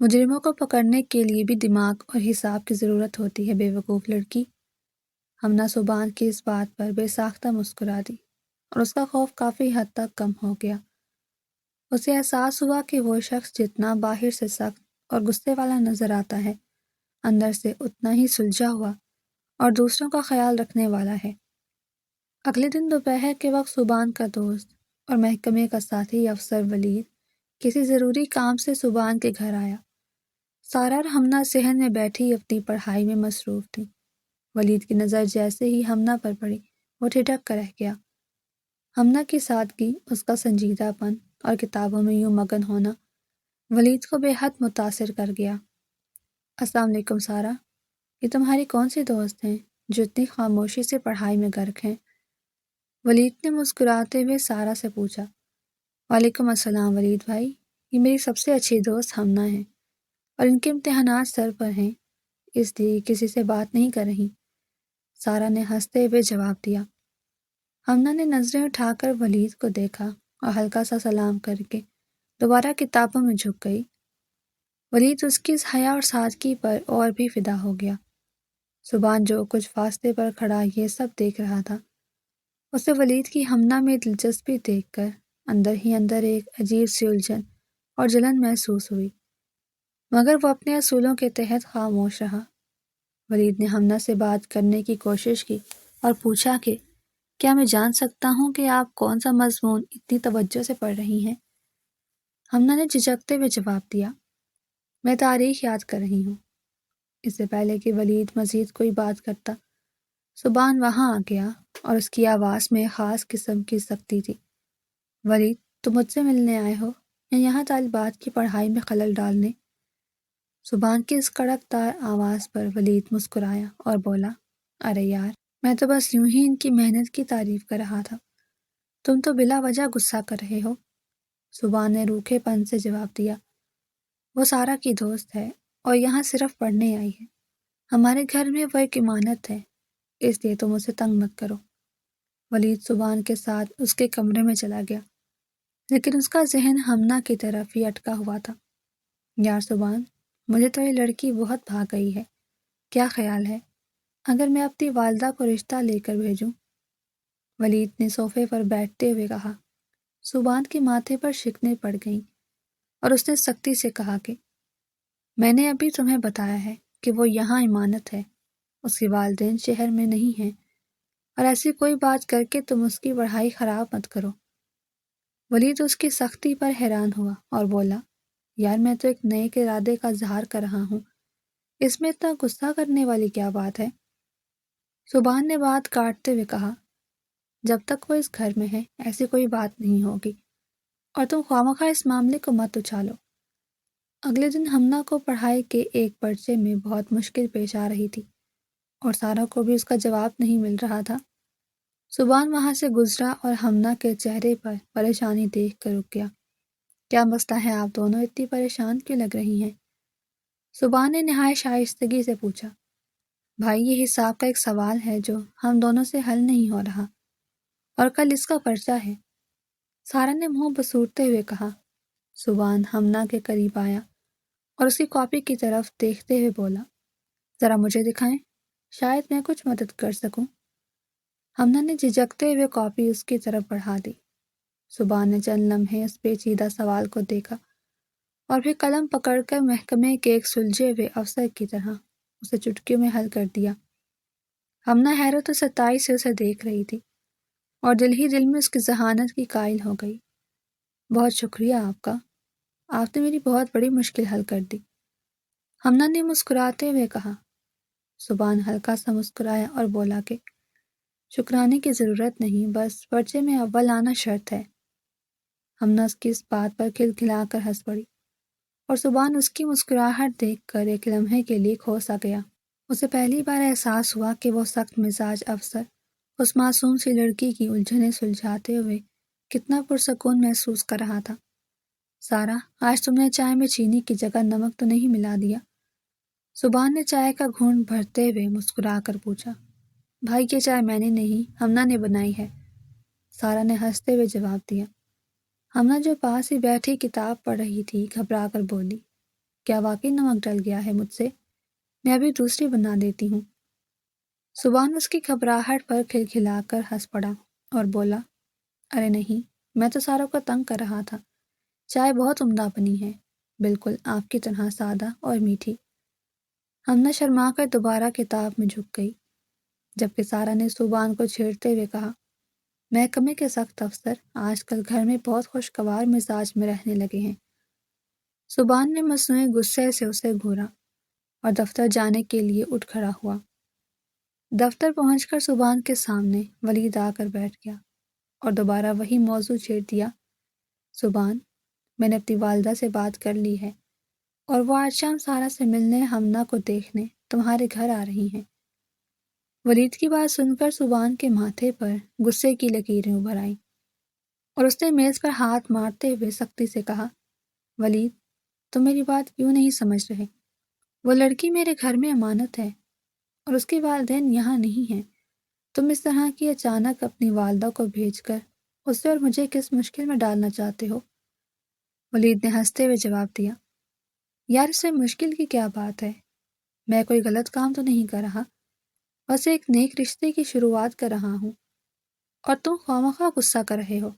مجرموں کو پکڑنے کے لیے بھی دماغ اور حساب کی ضرورت ہوتی ہے، بے وقوف لڑکی۔ ہمنا صبان کی اس بات پر بے ساختہ مسکرا دی اور اس کا خوف کافی حد تک کم ہو گیا۔ اسے احساس ہوا کہ وہ شخص جتنا باہر سے سخت اور غصے والا نظر آتا ہے، اندر سے اتنا ہی سلجھا ہوا اور دوسروں کا خیال رکھنے والا ہے۔ اگلے دن دوپہر کے وقت صبان کا دوست اور محکمے کا ساتھی افسر ولید کسی ضروری کام سے صبان کے گھر آیا۔ سارا اور ہمنا صحن میں بیٹھی اپنی پڑھائی میں مصروف تھی۔ ولید کی نظر جیسے ہی ہمنا پر پڑی، وہ ٹھٹک کر رہ گیا۔ ہمنا کی سادگی، اس کا سنجیدہ پن اور کتابوں میں یوں مگن ہونا ولید کو بے حد متاثر کر گیا۔ السلام علیکم سارا، یہ تمہاری کون سی دوست ہیں جو اتنی خاموشی سے پڑھائی میں غرق ہیں؟ ولید نے مسکراتے ہوئے سارا سے پوچھا۔ وعلیکم السلام ولید بھائی، یہ میری سب سے اچھی دوست ہمنا ہے اور ان کے امتحانات سر پر ہیں، اس لیے کسی سے بات نہیں کر رہی، سارا نے ہنستے ہوئے جواب دیا۔ ہمنا نے نظریں اٹھا کر ولید کو دیکھا اور ہلکا سا سلام کر کے دوبارہ کتابوں میں جھک گئی۔ ولید اس کی اس حیا اور سادگی پر اور بھی فدا ہو گیا۔ صبان جو کچھ فاصلے پر کھڑا یہ سب دیکھ رہا تھا، اسے ولید کی ہمنا میں دلچسپی دیکھ کر اندر ہی اندر ایک عجیب سی الجھن اور جلن محسوس ہوئی، مگر وہ اپنے اصولوں کے تحت خاموش رہا۔ ولید نے ہمنا سے بات کرنے کی کوشش کی اور پوچھا کہ کیا میں جان سکتا ہوں کہ آپ کون سا مضمون اتنی توجہ سے پڑھ رہی ہیں؟ ہمنا نے جھجکتے ہوئے جواب دیا، میں تاریخ یاد کر رہی ہوں۔ اس سے پہلے کہ ولید مزید کوئی بات کرتا، صبان وہاں آ گیا اور اس کی آواز میں خاص قسم کی سختی تھی۔ ولید، تم مجھ سے ملنے آئے ہو یا یہاں طالبات کی پڑھائی میں خلل ڈالنے؟ صبان کی اس کڑک دار آواز پر ولید مسکرایا اور بولا، ارے یار، میں تو بس یوں ہی ان کی محنت کی تعریف کر رہا تھا، تم تو بلا وجہ غصہ کر رہے ہو۔ صبان نے روکھے پن سے جواب دیا، وہ سارا کی دوست ہے اور یہاں صرف پڑھنے آئی ہے، ہمارے گھر میں وہ ایک امانت ہے، اس لیے تم اسے تنگ مت کرو۔ ولید صبان کے ساتھ اس کے کمرے میں چلا گیا، لیکن اس کا ذہن ہمنا کی طرف ہی اٹکا ہوا تھا۔ یار صبان، مجھے تو یہ لڑکی بہت بھا گئی ہے، کیا خیال ہے اگر میں اپنی والدہ کو رشتہ لے کر بھیجوں؟ ولید نے صوفے پر بیٹھتے ہوئے کہا۔ صبان کے ماتھے پر شکنیں پڑ گئیں اور اس نے سختی سے کہا کہ میں نے ابھی تمہیں بتایا ہے کہ وہ یہاں امانت ہے، اس کے والدین شہر میں نہیں ہیں، اور ایسی کوئی بات کر کے تم اس کی پڑھائی خراب مت کرو۔ ولید اس کی سختی پر حیران ہوا اور بولا، یار میں تو ایک نئے کے ارادے کا اظہار کر رہا ہوں، اس میں اتنا غصہ کرنے والی کیا بات ہے؟ صبان نے بات کاٹتے ہوئے کہا، جب تک وہ اس گھر میں ہے ایسی کوئی بات نہیں ہوگی، اور تم خوامخواہ اس معاملے کو مت اچھالو۔ اگلے دن ہمنا کو پڑھائی کے ایک پرچے میں بہت مشکل پیش آ رہی تھی اور سارا کو بھی اس کا جواب نہیں مل رہا تھا۔ صبان وہاں سے گزرا اور ہمنا کے چہرے پر پریشانی دیکھ کر رک گیا۔ کیا مسئلہ ہے، آپ دونوں اتنی پریشان کیوں لگ رہی ہیں؟ صبان نے نہایت شائستگی سے پوچھا۔ بھائی، یہ حساب کا ایک سوال ہے جو ہم دونوں سے حل نہیں ہو رہا، اور کل اس کا پرچہ ہے، سارا نے منہ بسوڑتے ہوئے کہا۔ صبان ہمنا کے قریب آیا اور اس کی کاپی کی طرف دیکھتے ہوئے بولا، ذرا مجھے دکھائیں، شاید میں کچھ مدد کر سکوں۔ ہمنا نے جھجکتے ہوئے کاپی اس کی طرف بڑھا دی۔ صبان نے چند لمحے اس پیچیدہ سوال کو دیکھا اور پھر قلم پکڑ کر محکمے کے ایک سلجھے ہوئے افسر کی طرح اسے چٹکیوں میں حل کر دیا۔ ہمنا حیرت و ستائش سے اسے دیکھ رہی تھی اور دل ہی دل میں اس کی ذہانت کی قائل ہو گئی۔ بہت شکریہ آپ کا، آپ نے میری بہت بڑی مشکل حل کر دی، ہمنا نے مسکراتے ہوئے کہا۔ صبان ہلکا سا مسکرایا اور بولا کہ شکرانے کی ضرورت نہیں، بس پرچے میں اول آنا شرط ہے۔ ہمنا اس کی اس بات پر کھلکھلا کر ہنس پڑی اور صبان اس کی مسکراہٹ دیکھ کر ایک لمحے کے لیے کھو سا گیا۔ اسے پہلی بار احساس ہوا کہ وہ سخت مزاج افسر اس معصوم سی لڑکی کی الجھنیں سلجھاتے ہوئے کتنا پرسکون محسوس کر رہا تھا۔ سارا، آج تم نے چائے میں چینی کی جگہ نمک تو نہیں ملا دیا؟ صبان نے چائے کا گھونٹ بھرتے ہوئے مسکرا کر پوچھا۔ بھائی، یہ چائے میں نے نہیں، ہمنا نے بنائی ہے، سارا نے ہنستے ہوئے جواب دیا۔ ہمنا جو پاس ہی بیٹھی کتاب پڑھ رہی تھی گھبرا کر بولی، کیا واقعی نمک ڈل گیا ہے مجھ سے؟ میں ابھی دوسری بنا دیتی ہوں۔ سبحان اس کی گھبراہٹ پر کھلکھلا کر ہنس پڑا اور بولا، ارے نہیں، میں تو ساروں کو تنگ کر رہا تھا۔ چائے بہت عمدہ بنی ہے، بالکل آپ کی طرح سادہ اور میٹھی۔ ہمنا شرما کر دوبارہ کتاب میں جھک گئی، جبکہ سارا نے سبحان کو چھیڑتے ہوئے کہا، محکمے کے سخت افسر آج کل گھر میں بہت خوشگوار مزاج میں رہنے لگے ہیں۔ سبحان نے مصنوعی غصے سے اسے گھورا اور دفتر جانے کے لیے اٹھ کھڑا ہوا۔ دفتر پہنچ کر سبحان کے سامنے ولید آ کر بیٹھ گیا اور دوبارہ وہی موضوع چھیڑ دیا۔ سبحان، میں نے اپنی والدہ سے بات کر لی ہے اور وہ آج شام سارا سے ملنے، ہمنا کو دیکھنے تمہارے گھر آ رہی ہیں۔ ولید کی بات سن کر سبحان کے ماتھے پر غصے کی لکیریں ابھر آئیں اور اس نے میز پر ہاتھ مارتے ہوئے سختی سے کہا، ولید، تم میری بات کیوں نہیں سمجھ رہے؟ وہ لڑکی میرے گھر میں امانت ہے اور اس کے والدین یہاں نہیں ہیں۔ تم اس طرح کی اچانک اپنی والدہ کو بھیج کر اسے اور مجھے کس مشکل میں ڈالنا چاہتے ہو؟ ولید نے ہنستے ہوئے جواب دیا، یار اس میں مشکل کی کیا بات ہے؟ میں کوئی غلط کام تو نہیں کر رہا، بس ایک نیک رشتے کی شروعات کر رہا ہوں اور تم خواہ غصہ کر رہے ہو۔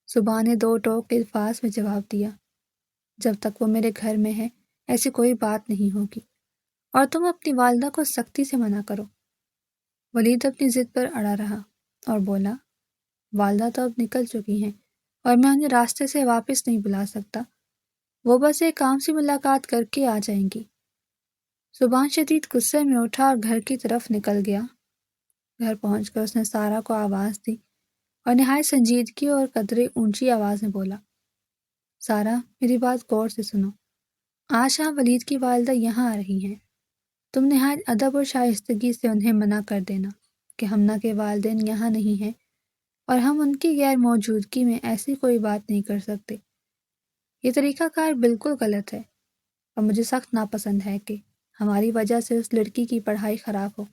صبح نے دو ٹوک کے الفاظ میں جواب دیا، جب تک وہ میرے گھر میں ہے ایسی کوئی بات نہیں ہوگی اور تم اپنی والدہ کو سختی سے منع کرو۔ ولید اپنی ضد پر اڑا رہا اور بولا، والدہ تو اب نکل چکی ہیں اور میں انہیں راستے سے واپس نہیں بلا سکتا، وہ بس ایک کام سے ملاقات کر کے آ جائیں گی۔ سبحان شدید غصے میں اٹھا اور گھر کی طرف نکل گیا۔ گھر پہنچ کر اس نے سارا کو آواز دی اور نہایت سنجیدگی اور قدرے اونچی آواز میں بولا، سارا، میری بات غور سے سنو۔ آج شام ولید کی والدہ یہاں آ رہی ہیں۔ تم نہایت ادب اور شائستگی سے انہیں منع کر دینا کہ ہمنا کے والدین یہاں نہیں ہیں اور ہم ان کی غیر موجودگی میں ایسی کوئی بات نہیں کر سکتے۔ یہ طریقہ کار بالکل غلط ہے اور مجھے سخت ناپسند ہے کہ ہماری وجہ سے اس لڑکی کی پڑھائی خراب ہو۔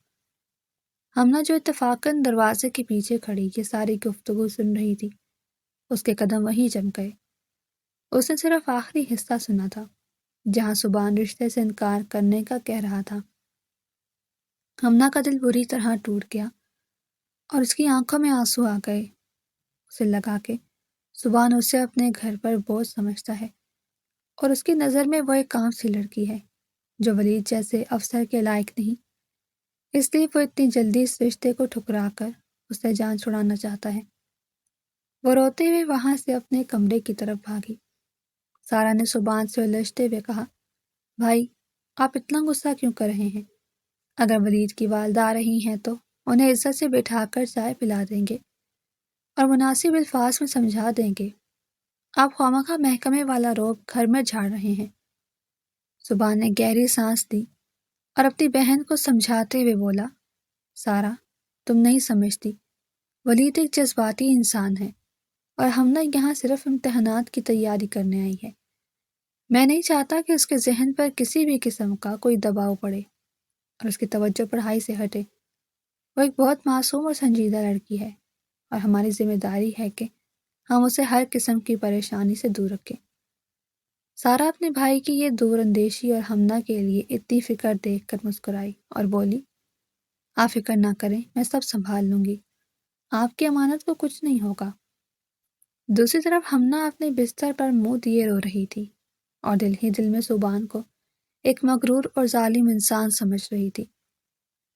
ہمنا جو اتفاقاً دروازے کے پیچھے کھڑی یہ ساری گفتگو سن رہی تھی، اس کے قدم وہیں جم گئے۔ اس نے صرف آخری حصہ سنا تھا جہاں سبحان رشتے سے انکار کرنے کا کہہ رہا تھا۔ ہمنا کا دل بری طرح ٹوٹ گیا اور اس کی آنکھوں میں آنسو آ گئے۔ اسے لگا کہ سبحان اسے اپنے گھر پر بوجھ سمجھتا ہے اور اس کی نظر میں وہ ایک عام سی لڑکی ہے جو ولید جیسے افسر کے لائق نہیں، اس لیے وہ اتنی جلدی اس رشتے کو ٹھکرا کر اس سے جان چھڑانا چاہتا ہے۔ وہ روتے ہوئے وہاں سے اپنے کمرے کی طرف بھاگی۔ سارا نے سبحان سے الجھتے ہوئے کہا، بھائی، آپ اتنا غصہ کیوں کر رہے ہیں؟ اگر ولید کی والدہ آ رہی ہیں تو انہیں عزت سے بٹھا کر چائے پلا دیں گے اور مناسب الفاظ میں سمجھا دیں گے۔ آپ خواہ محکمے والا روب گھر میں جھاڑ رہے ہیں۔ سبحان نے گہری سانس لی اور اپنی بہن کو سمجھاتے ہوئے بولا، سارا، تم نہیں سمجھتی، ولید ایک جذباتی انسان ہے اور ہمنا یہاں صرف امتحانات کی تیاری کرنے آئی ہے۔ میں نہیں چاہتا کہ اس کے ذہن پر کسی بھی قسم کا کوئی دباؤ پڑے اور اس کی توجہ پڑھائی سے ہٹے۔ وہ ایک بہت معصوم اور سنجیدہ لڑکی ہے اور ہماری ذمہ داری ہے کہ ہم اسے ہر قسم کی پریشانی سے دور رکھیں۔ سارا اپنے بھائی کی یہ دور اندیشی اور ہمنا کے لیے اتنی فکر دیکھ کر مسکرائی اور بولی، آپ فکر نہ کریں، میں سب سنبھال لوں گی، آپ کی امانت کو کچھ نہیں ہوگا۔ دوسری طرف ہمنا اپنے بستر پر منہ دیے رو رہی تھی اور دل ہی دل میں سبحان کو ایک مغرور اور ظالم انسان سمجھ رہی تھی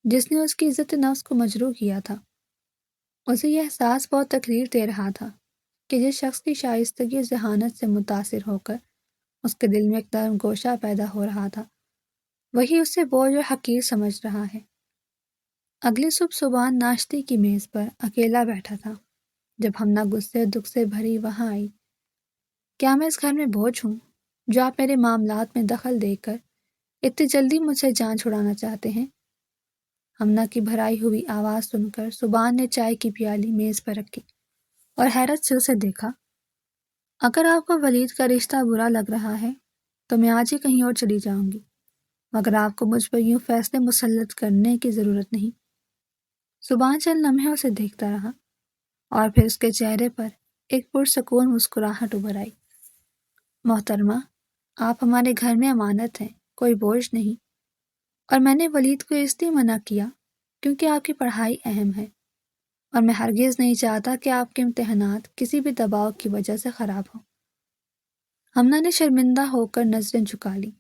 جس نے اس کی عزت نفس کو مجروح کیا تھا۔ اسے یہ احساس بہت تکلیف دے رہا تھا کہ جس شخص کی شائستگی اور ذہانت سے متاثر ہو کر اس کے دل میں ایک نرم گوشہ پیدا ہو رہا تھا، وہی اسے بوجھ اور حقیر سمجھ رہا ہے۔ اگلی صبح سبحان ناشتے کی میز پر اکیلا بیٹھا تھا جب ہمنا غصے اور دکھ سے بھری وہاں آئی۔ کیا میں اس گھر میں بوجھ ہوں جو آپ میرے معاملات میں دخل دے کر اتنی جلدی مجھ سے جان چھڑانا چاہتے ہیں؟ ہمنا کی بھرائی ہوئی آواز سن کر سبحان نے چائے کی پیالی میز پر رکھی اور حیرت سے اسے دیکھا۔ اگر آپ کو ولید کا رشتہ برا لگ رہا ہے تو میں آج ہی کہیں اور چلی جاؤں گی، مگر آپ کو مجھ پر یوں فیصلے مسلط کرنے کی ضرورت نہیں۔ سبحان چند لمحے اسے دیکھتا رہا اور پھر اس کے چہرے پر ایک پرسکون مسکراہٹ ابھر آئی۔ محترمہ، آپ ہمارے گھر میں امانت ہیں، کوئی بوجھ نہیں۔ اور میں نے ولید کو اس لیے منع کیا کیونکہ آپ کی پڑھائی اہم ہے، اور میں ہرگز نہیں چاہتا کہ آپ کے امتحانات کسی بھی دباؤ کی وجہ سے خراب ہوں۔ ہمنا نے شرمندہ ہو کر نظریں جھکا لی۔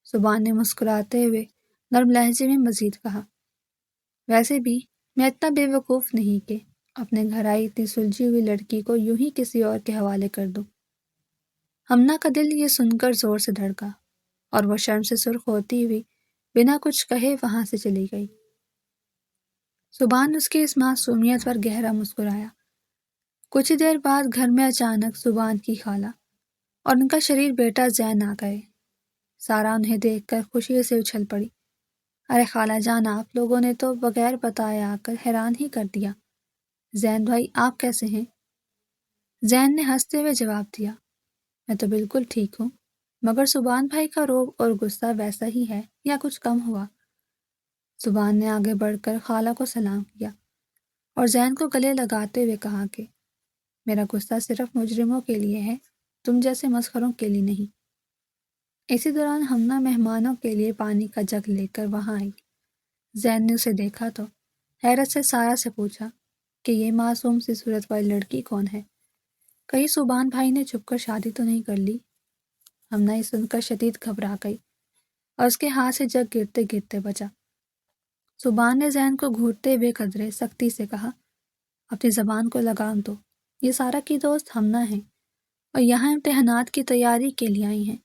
زبان نے مسکراتے ہوئے نرم لہجے میں مزید کہا، ویسے بھی میں اتنا بے وقوف نہیں کہ اپنے گھر آئی اتنی سلجھی ہوئی لڑکی کو یوں ہی کسی اور کے حوالے کر دوں۔ ہمنا کا دل یہ سن کر زور سے دھڑکا اور وہ شرم سے سرخ ہوتی ہوئی بنا کچھ کہے وہاں سے چلی گئی۔ زبان اس کی اس معصومیت پر گہرا مسکرایا۔ کچھ ہی دیر بعد گھر میں اچانک زبان کی خالہ اور ان کا شریر بیٹا زین آ گئے۔ سارا انہیں دیکھ کر خوشی سے اچھل پڑی۔ ارے خالہ جان، آپ لوگوں نے تو بغیر بتائے آ کر حیران ہی کر دیا۔ زین بھائی آپ کیسے ہیں؟ زین نے ہنستے ہوئے جواب دیا، میں تو بالکل ٹھیک ہوں، مگر زبان بھائی کا روب اور غصہ ویسا ہی ہے یا کچھ کم ہوا؟ زبان نے آگے بڑھ کر خالہ کو سلام کیا اور زین کو گلے لگاتے ہوئے کہا کہ میرا غصہ صرف مجرموں کے لیے ہے، تم جیسے مسخروں کے لیے نہیں۔ اسی دوران ہمنا مہمانوں کے لیے پانی کا جگ لے کر وہاں آئی۔ زین نے اسے دیکھا تو حیرت سے سارا سے پوچھا کہ یہ معصوم سی صورت والی لڑکی کون ہے؟ کہیں زبان بھائی نے چھپ کر شادی تو نہیں کر لی؟ ہمنا یہ سن کر شدید گھبرا گئی اور اس کے ہاتھ سے جگ گرتے گرتے بچا۔ زبان نے زین کو گھورتے ہوئے قدرے سختی سے کہا، اپنی زبان کو لگام دو، یہ سارا کی دوست ہمنا ہے اور یہاں امتحانات کی تیاری کے لیے آئی ہیں۔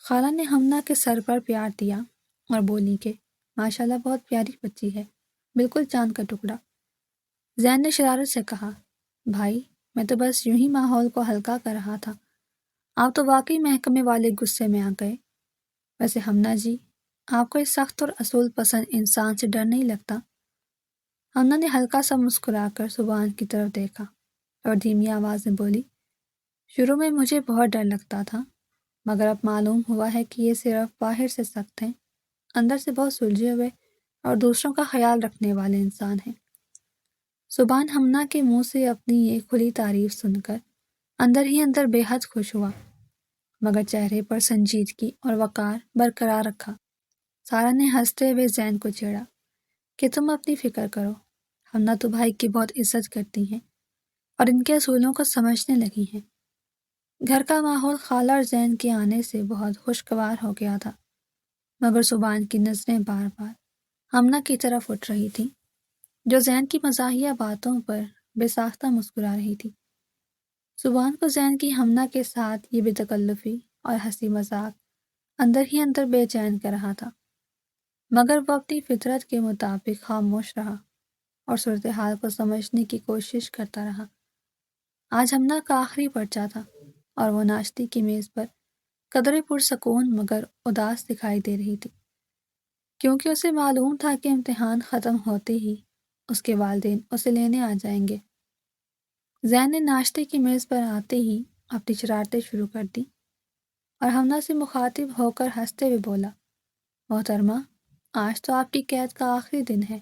خالہ نے ہمنا کے سر پر پیار دیا اور بولی کہ ماشاءاللہ بہت پیاری بچی ہے، بالکل چاند کا ٹکڑا۔ زین نے شرارت سے کہا، بھائی میں تو بس یوں ہی ماحول کو ہلکا کر رہا تھا، آپ تو واقعی محکمے والے غصے میں آ گئے۔ ویسے ہمنا جی، آپ کو اس سخت اور اصول پسند انسان سے ڈر نہیں لگتا؟ ہمنا نے ہلکا سا مسکرا کر زبان کی طرف دیکھا اور دھیمی آواز میں بولی، شروع میں مجھے بہت ڈر لگتا تھا، مگر اب معلوم ہوا ہے کہ یہ صرف باہر سے سخت ہیں، اندر سے بہت سلجھے ہوئے اور دوسروں کا خیال رکھنے والے انسان ہیں۔ زبان ہمنا کے منہ سے اپنی یہ کھلی تعریف سن کر اندر ہی اندر بے حد خوش ہوا، مگر چہرے پر سنجیدگی اور وقار برقرار رکھا۔ سارا نے ہنستے ہوئے زین کو چھیڑا کہ تم اپنی فکر کرو، ہمنا تو بھائی کی بہت عزت کرتی ہیں اور ان کے اصولوں کو سمجھنے لگی ہیں۔ گھر کا ماحول خالہ اور زین کے آنے سے بہت خوشگوار ہو گیا تھا، مگر زبان کی نظریں بار بار ہمنا کی طرف اٹھ رہی تھیں، جو زین کی مزاحیہ باتوں پر بے ساختہ مسکرا رہی تھی۔ زبان کو زین کی ہمنا کے ساتھ یہ بے تکلفی اور ہنسی مذاق اندر ہی اندر بے چین کر رہا تھا، مگر وہ اپنی فطرت کے مطابق خاموش رہا اور صورتحال کو سمجھنے کی کوشش کرتا رہا۔ آج ہمنا کا آخری پرچہ تھا اور وہ ناشتے کی میز پر قدرے پرسکون مگر اداس دکھائی دے رہی تھی، کیونکہ اسے معلوم تھا کہ امتحان ختم ہوتے ہی اس کے والدین اسے لینے آ جائیں گے۔ زین نے ناشتے کی میز پر آتے ہی اپنی شرارتیں شروع کر دی اور ہمنا سے مخاطب ہو کر ہنستے ہوئے بولا، محترمہ آج تو آپ کی قید کا آخری دن ہے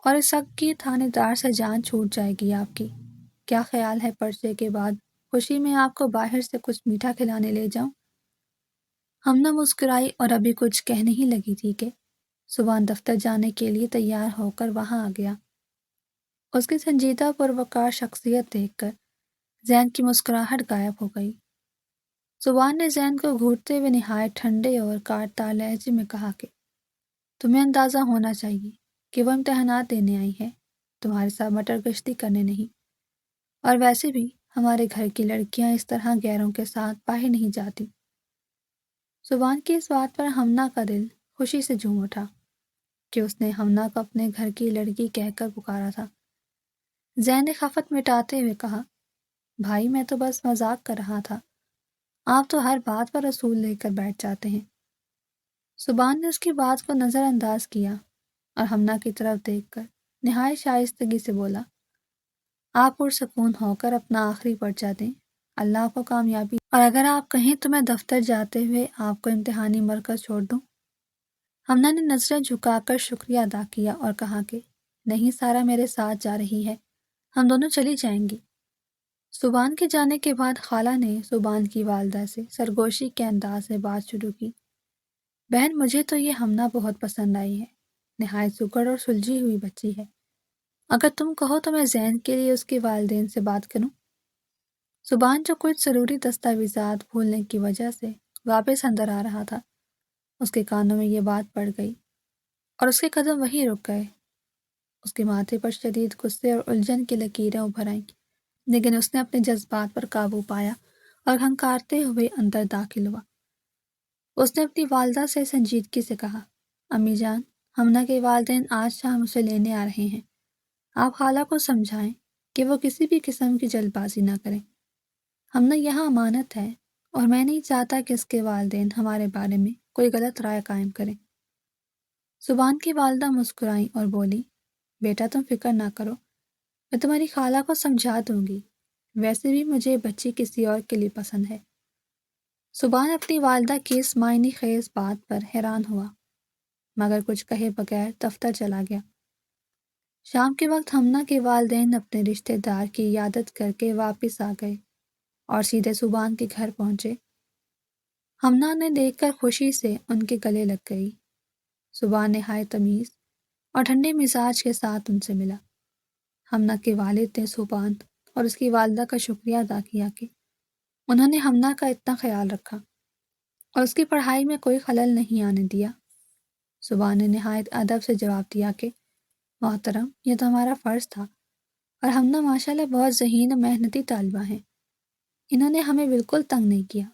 اور اس حق کی تھانے دار سے جان چھوٹ جائے گی آپ کی۔ کیا خیال ہے پرچے کے بعد خوشی میں آپ کو باہر سے کچھ میٹھا کھلانے لے جاؤں؟ ہمنا مسکرائی اور ابھی کچھ کہنے ہی لگی تھی کہ زبان دفتر جانے کے لیے تیار ہو کر وہاں آ گیا۔ اس کی سنجیدہ پروقار شخصیت دیکھ کر زین کی مسکراہٹ غائب ہو گئی۔ زبان نے زین کو گھورتے ہوئے نہایت ٹھنڈے اور کاٹدار لہجے میں کہا کہ تمہیں اندازہ ہونا چاہیے کہ وہ امتحانات دینے آئی ہے، تمہارے ساتھ مٹر گشتی کرنے نہیں، اور ویسے بھی ہمارے گھر کی لڑکیاں اس طرح غیروں کے ساتھ باہر نہیں جاتی۔ زبان کی اس بات پر ہمنا کا دل خوشی سے جھوم اٹھا کہ اس نے ہمنا کو اپنے گھر کی لڑکی کہہ کر پکارا تھا۔ زین نے خفت مٹاتے ہوئے کہا، بھائی میں تو بس مذاق کر رہا تھا، آپ تو ہر بات پر اصول لے کر بیٹھ جاتے ہیں۔ زبان نے اس کی بات کو نظر انداز کیا اور ہمنا کی طرف دیکھ کر نہایت شائستگی سے بولا، آپ پرسکون ہو کر اپنا آخری پرچہ دیں، اللہ آپ کو کامیابی، اور اگر آپ کہیں تو میں دفتر جاتے ہوئے آپ کو امتحانی مرکز چھوڑ دوں۔ ہمنا نے نظریں جھکا کر شکریہ ادا کیا اور کہا کہ نہیں، سارا میرے ساتھ جا رہی ہے، ہم دونوں چلی جائیں گی۔ سبحان کے جانے کے بعد خالہ نے سبحان کی والدہ سے سرگوشی کے انداز میں بات شروع کی۔ بہن، مجھے تو یہ ہمنا بہت پسند آئی ہے، نہایت سکڑ اور سلجھی ہوئی بچی ہے۔ اگر تم کہو تو میں زین کے لیے اس کے والدین سے بات کروں۔ سبحان، جو کچھ ضروری دستاویزات بھولنے کی وجہ سے واپس اندر آ رہا تھا، اس کے کانوں میں یہ بات پڑ گئی اور اس کے قدم وہیں رک گئے۔ اس کے ماتھے پر شدید غصے اور الجھن کی لکیریں ابھر آئیں، لیکن اس نے اپنے جذبات پر قابو پایا اور ہنکارتے ہوئے اندر داخل ہوا۔ اس نے اپنی والدہ سے سنجیدگی سے کہا، امی جان، ہمنا کے والدین آج شام اسے لینے آ رہے ہیں۔ آپ خالہ کو سمجھائیں کہ وہ کسی بھی قسم کی جلد بازی نہ کریں۔ ہمنا یہاں امانت ہے اور میں نہیں چاہتا کہ اس کے والدین ہمارے بارے میں کوئی غلط رائے قائم کریں۔ سبحان کی والدہ مسکرائیں اور بولی، بیٹا تم فکر نہ کرو، میں تمہاری خالہ کو سمجھا دوں گی، ویسے بھی مجھے بچی کسی اور کے لیے پسند ہے۔ سبحان اپنی والدہ کی اس معنی خیز بات پر حیران ہوا، مگر کچھ کہے بغیر دفتر چلا گیا۔ شام کے وقت ہمنا کے والدین اپنے رشتہ دار کی عیادت کر کے واپس آ گئے اور سیدھے سبحان کے گھر پہنچے۔ ہمنا نے دیکھ کر خوشی سے ان کے گلے لگ گئی۔ سبحان نہایت تمیز اور ٹھنڈے مزاج کے ساتھ ان سے ملا۔ ہمنا کے والد نے سبحان اور اس کی والدہ کا شکریہ ادا کیا کہ انہوں نے ہمنا کا اتنا خیال رکھا اور اس کی پڑھائی میں کوئی خلل نہیں آنے دیا۔ سبحان نے نہایت ادب سے جواب دیا کہ محترم، یہ تو ہمارا فرض تھا، اور ہمنا ماشاءاللہ بہت ذہین و محنتی طالبہ ہیں۔ انہوں نے ہمیں بالکل تنگ نہیں کیا،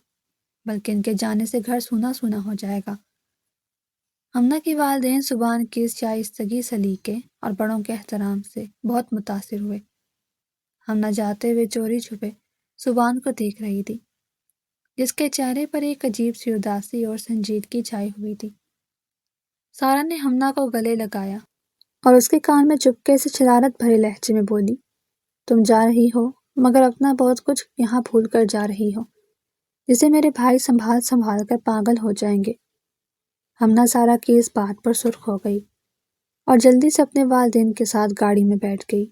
بلکہ ان کے جانے سے گھر سونا سونا ہو جائے گا۔ ہمنا کے والدین سبحان کی اس شائستگی سلیقے اور بڑوں کے احترام سے بہت متاثر ہوئے۔ ہمنا جاتے ہوئے چوری چھپے سبحان کو دیکھ رہی تھی، جس کے چہرے پر ایک عجیب سی اداسی اور سنجیدگی چھائی ہوئی تھی۔ سارا نے ہمنا کو گلے لگایا اور اس کے کان میں چپکے سے شرارت بھرے لہجے میں بولی، تم جا رہی ہو مگر اپنا بہت کچھ یہاں بھول کر جا رہی ہو، جسے میرے بھائی سنبھال سنبھال کر پاگل ہو جائیں گے۔ ہمنا سارا کی اس بات پر سرخ ہو گئی اور جلدی سے اپنے والدین کے ساتھ گاڑی میں بیٹھ گئی۔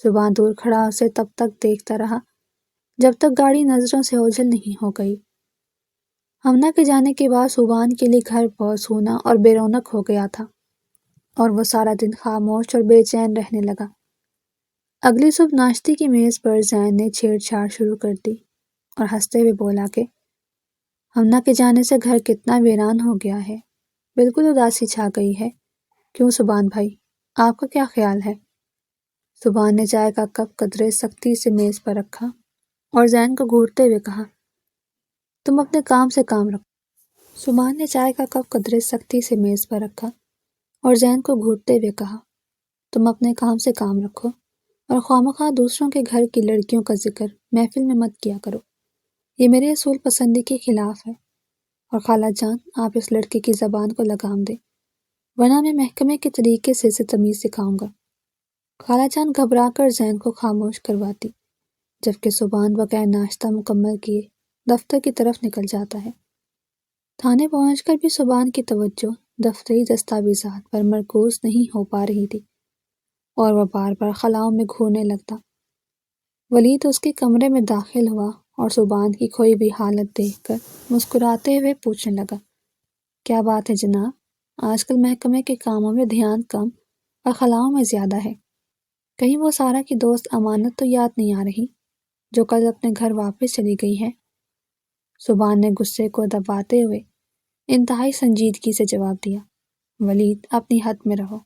سبحان دور کھڑا اسے تب تک دیکھتا رہا جب تک گاڑی نظروں سے اوجھل نہیں ہو گئی۔ ہمنا کے جانے کے بعد سبحان کے لیے گھر بہت سونا اور بے رونق ہو گیا تھا، اور وہ سارا دن خاموش اور بے چین رہنے لگا۔ اگلی صبح ناشتے کی میز پر زین نے چھیڑ چھاڑ شروع کر دی اور ہنستے ہوئے بولا کہ ہمنا کے جانے سے گھر کتنا ویران ہو گیا ہے، بالکل اداسی چھا گئی ہے۔ کیوں سبحان بھائی، آپ کا کیا خیال ہے؟ سبحان نے چائے کا کپ قدرے سختی سے میز پر رکھا اور زین کو گھورتے ہوئے کہا، تم اپنے کام سے کام رکھو۔ سبحان نے چائے کا کپ قدرے سختی سے میز پر رکھا اور زین کو گھورتے ہوئے کہا، تم اپنے کام سے کام رکھو اور خوامخواہ دوسروں کے گھر کی لڑکیوں کا ذکر محفل میں مت کیا کرو، یہ میرے اصول پسندی کے خلاف ہے، اور خالہ جان، آپ اس لڑکی کی زبان کو لگام دیں، ورنہ میں محکمے کے طریقے سے اسے تمیز سکھاؤں گا۔ خالہ جان گھبرا کر زین کو خاموش کرواتی، جبکہ سبحان بغیر ناشتہ مکمل کیے دفتر کی طرف نکل جاتا ہے۔ تھانے پہنچ کر بھی سبحان کی توجہ دفتری دستاویزات پر مرکوز نہیں ہو پا رہی تھی، اور وہ بار بار خلاؤں میں گھورنے لگتا۔ ولید اس کے کمرے میں داخل ہوا اور سبحان کی کھوئی ہوئی حالت دیکھ کر مسکراتے ہوئے پوچھنے لگا، کیا بات ہے جناب، آج کل محکمے کے کاموں میں دھیان کم اور خلاؤں میں زیادہ ہے؟ کہیں وہ سارا کی دوست امانت تو یاد نہیں آ رہی، جو کل اپنے گھر واپس چلی گئی ہے؟ سبحان نے غصے کو دباتے ہوئے انتہائی سنجیدگی سے جواب دیا، ولید، اپنی حد میں رہو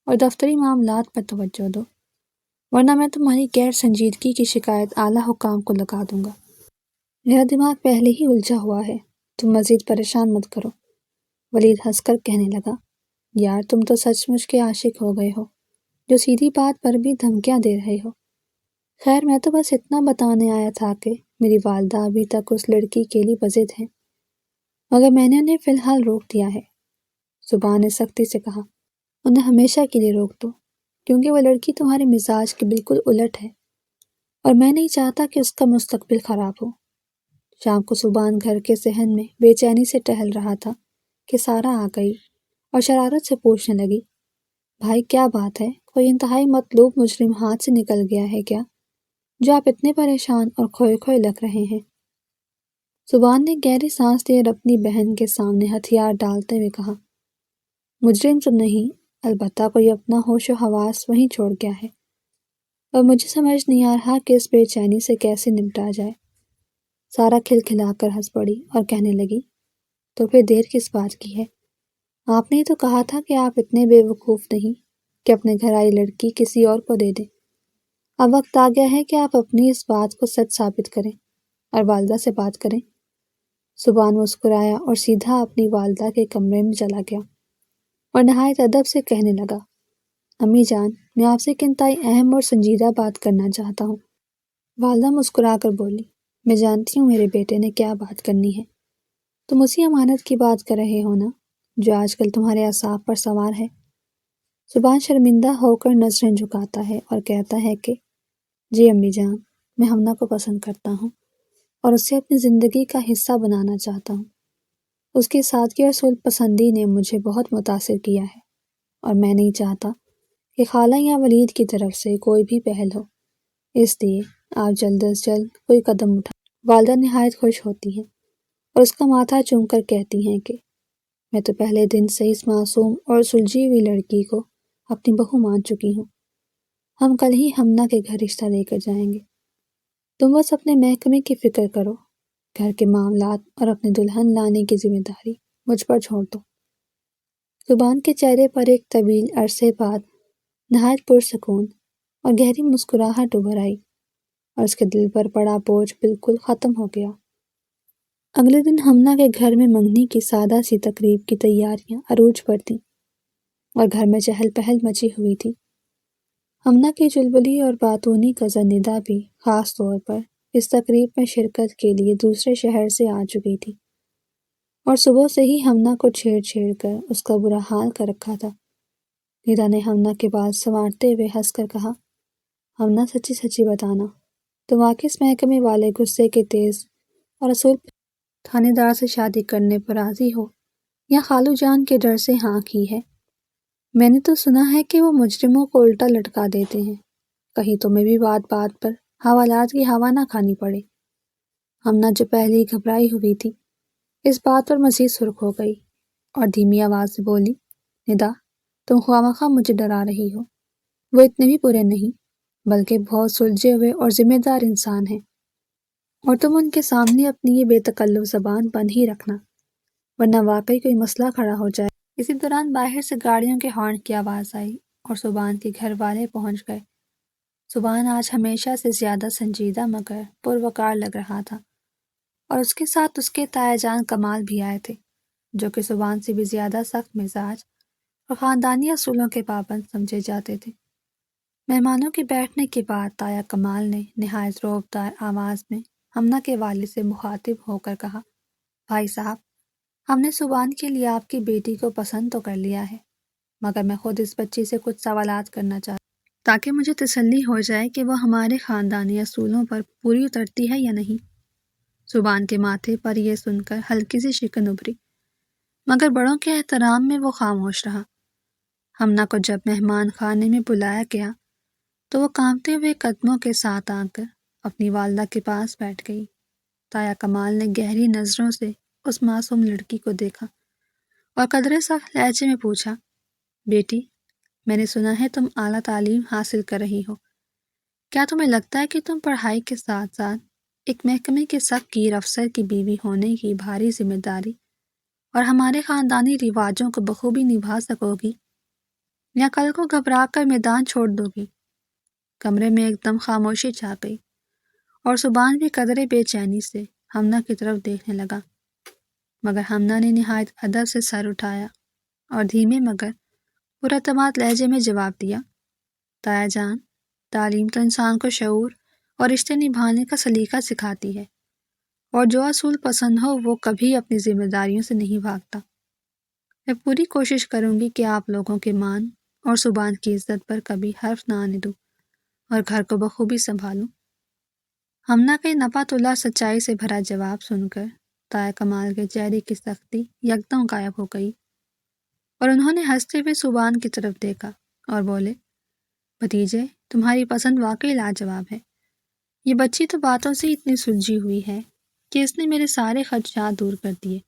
اور دفتری معاملات پر توجہ دو، ورنہ میں تمہاری غیر سنجیدگی کی شکایت اعلیٰ حکام کو لگا دوں گا۔ میرا دماغ پہلے ہی الجھا ہوا ہے، تم مزید پریشان مت کرو۔ ولید ہنس کر کہنے لگا، یار تم تو سچ مچ کے عاشق ہو گئے ہو، جو سیدھی بات پر بھی دھمکیاں دے رہے ہو۔ خیر، میں تو بس اتنا بتانے آیا تھا کہ میری والدہ ابھی تک اس لڑکی کے لیے بضد ہیں، مگر میں نے انہیں فی الحال روک دیا ہے۔ سبحان نے سختی سے کہا، انہیں ہمیشہ کے لیے روک دو، کیونکہ وہ لڑکی تمہارے مزاج کے بالکل الٹ ہے، اور میں نہیں چاہتا کہ اس کا مستقبل خراب ہو۔ شام کو سبحان گھر کے صحن میں بے چینی سے ٹہل رہا تھا کہ سارا آ گئی اور شرارت سے پوچھنے لگی، بھائی کیا بات ہے، کوئی انتہائی مطلوب مجرم ہاتھ سے نکل گیا ہے کیا؟ جو آپ اتنے پریشان اور کھوئے کھوئے لگ رہے ہیں۔ زبان نے گہری سانس لی اور اپنی بہن کے سامنے ہتھیار ڈالتے ہوئے کہا، مجرم تو نہیں، البتہ کوئی اپنا ہوش و حواس وہیں چھوڑ گیا ہے، اور مجھے سمجھ نہیں آ رہا کہ اس بے چینی سے کیسے نمٹا جائے۔ سارا کھلکھلا کر ہنس پڑی اور کہنے لگی، تو پھر دیر کس بات کی ہے؟ آپ نے ہی تو کہا تھا کہ آپ اتنے بے وقوف نہیں کہ اپنے گھر آئی لڑکی کسی اور کو دے دیں۔ اب وقت آ گیا ہے کہ آپ اپنی اس بات کو سچ ثابت کریں اور والدہ سے بات کریں۔ زبان مسکرایا اور سیدھا اپنی والدہ کے کمرے میں چلا گیا اور نہایت ادب سے کہنے لگا، امی جان، میں آپ سے ایک انتہائی اہم اور سنجیدہ بات کرنا چاہتا ہوں۔ والدہ مسکرا کر بولی، میں جانتی ہوں میرے بیٹے نے کیا بات کرنی ہے۔ تم اسی امانت کی بات کر رہے ہو نا جو آج کل تمہارے اعصاب پر سوار ہے؟ زبان شرمندہ ہو کر نظریں جھکاتا ہے اور کہتا ہے کہ جی امی جان، میں ہمنا کو پسند کرتا ہوں اور اسے اپنی زندگی کا حصہ بنانا چاہتا ہوں۔ اس کی سادگی اور صلح پسندی نے مجھے بہت متاثر کیا ہے، اور میں نہیں چاہتا کہ خالہ یا ولید کی طرف سے کوئی بھی پہل ہو، اس لیے آپ جلد از جلد کوئی قدم اٹھائیں۔ والدہ نہایت خوش ہوتی ہیں اور اس کا ماتھا چوم کر کہتی ہیں کہ میں تو پہلے دن سے اس معصوم اور سلجھی ہوئی لڑکی کو اپنی بہو مان چکی ہوں۔ ہم کل ہی ہمنا کے گھر رشتہ لے کر جائیں گے۔ تم بس اپنے محکمے کی فکر کرو، گھر کے معاملات اور اپنے دلہن لانے کی ذمہ داری مجھ پر چھوڑ دو۔ زبان کے چہرے پر ایک طویل عرصے بعد نہایت پرسکون اور گہری مسکراہٹ ابھر آئی اور اس کے دل پر پڑا بوجھ بالکل ختم ہو گیا۔ اگلے دن ہمنا کے گھر میں منگنی کی سادہ سی تقریب کی تیاریاں عروج پر تھیں اور گھر میں چہل پہل مچی ہوئی تھی۔ ہمنا کی چلبلی اور باتونی کزن ندا بھی خاص طور پر اس تقریب میں شرکت کے لیے دوسرے شہر سے آ چکی تھی، اور صبح سے ہی ہمنا کو چھیڑ چھیڑ کر اس کا برا حال کر رکھا تھا۔ ندا نے ہمنا کے بال سنوارتے ہوئے ہنس کر کہا، ہمنا سچی سچی بتانا، تم واقعی اس محکمے والے غصے کے تیز اور اصول تھانے دار سے شادی کرنے پر راضی ہو یا خالو جان کے ڈر سے ہاں کی ہے؟ میں نے تو سنا ہے کہ وہ مجرموں کو الٹا لٹکا دیتے ہیں، کہیں تمہیں بھی بات بات پر حوالات کی ہوا نہ کھانی پڑے۔ ہمنا جو پہلے ہی گھبرائی ہوئی تھی اس بات پر مزید سرخ ہو گئی اور دھیمی آواز سے بولی، ندا، تم خواہ مجھے ڈرا رہی ہو، وہ اتنے بھی برے نہیں، بلکہ بہت سلجھے ہوئے اور ذمہ دار انسان ہیں، اور تم ان کے سامنے اپنی یہ بے تکلف زبان بند ہی رکھنا، ورنہ واقعی کوئی مسئلہ کھڑا ہو جائے۔ اسی دوران باہر سے گاڑیوں کے ہارن کی آواز آئی اور زبان کے گھر والے پہنچ گئے۔ زبان آج ہمیشہ سے زیادہ سنجیدہ مگر پروقار لگ رہا تھا، اور اس کے ساتھ اس کے تایا جان کمال بھی آئے تھے، جو کہ زبان سے بھی زیادہ سخت مزاج اور خاندانی اصولوں کے پابند سمجھے جاتے تھے۔ مہمانوں کے بیٹھنے کے بعد تایا کمال نے نہایت روبدار آواز میں ہمنا کے والد سے مخاطب ہو کر کہا، بھائی صاحب، ہم نے زبان کے لیے آپ کی بیٹی کو پسند تو کر لیا ہے، مگر میں خود اس بچی سے کچھ سوالات کرنا چاہتا ہوں تاکہ مجھے تسلی ہو جائے کہ وہ ہمارے خاندانی اصولوں پر پوری اترتی ہے یا نہیں۔ زبان کے ماتھے پر یہ سن کر ہلکی سی شکن ابھری، مگر بڑوں کے احترام میں وہ خاموش رہا۔ ہمنا کو جب مہمان خانے میں بلایا گیا تو وہ کانپتے ہوئے قدموں کے ساتھ آ کر اپنی والدہ کے پاس بیٹھ گئی۔ تایا کمال نے گہری نظروں سے اس معصوم لڑکی کو دیکھا اور قدرے سخت لہجے میں پوچھا، بیٹی، میں نے سنا ہے تم اعلیٰ تعلیم حاصل کر رہی ہو، کیا تمہیں لگتا ہے کہ تم پڑھائی کے ساتھ ساتھ ایک محکمے کے سخت گیر افسر کی بیوی ہونے کی بھاری ذمہ داری اور ہمارے خاندانی رواجوں کو بخوبی نبھا سکو گی، یا کل کو گھبرا کر میدان چھوڑ دو گی؟ کمرے میں ایک دم خاموشی چھا گئی اور زبان بھی قدرے بے چینی سے ہمنا کی طرف دیکھنے لگا، مگر ہمنا نے نہایت ادب سے سر اٹھایا اور دھیمے مگر پراعتماد لہجے میں جواب دیا، تایا جان، تعلیم تو انسان کو شعور اور رشتے نبھانے کا سلیقہ سکھاتی ہے، اور جو اصول پسند ہو وہ کبھی اپنی ذمہ داریوں سے نہیں بھاگتا۔ میں پوری کوشش کروں گی کہ آپ لوگوں کے مان اور زبان کی عزت پر کبھی حرف نہ آنے دوں اور گھر کو بخوبی سنبھالوں۔ ہمنا کا نپا تلا سچائی سے بھرا جواب سن کر تایا کمال کے چہرے کی سختی یکدم غائب ہو گئی، اور انہوں نے ہنستے ہوئے زبان کی طرف دیکھا اور بولے، بھتیجے، تمہاری پسند واقعی لاجواب ہے، یہ بچی تو باتوں سے اتنی سلجھی ہوئی ہے کہ اس نے میرے سارے خدشات دور کر دیے۔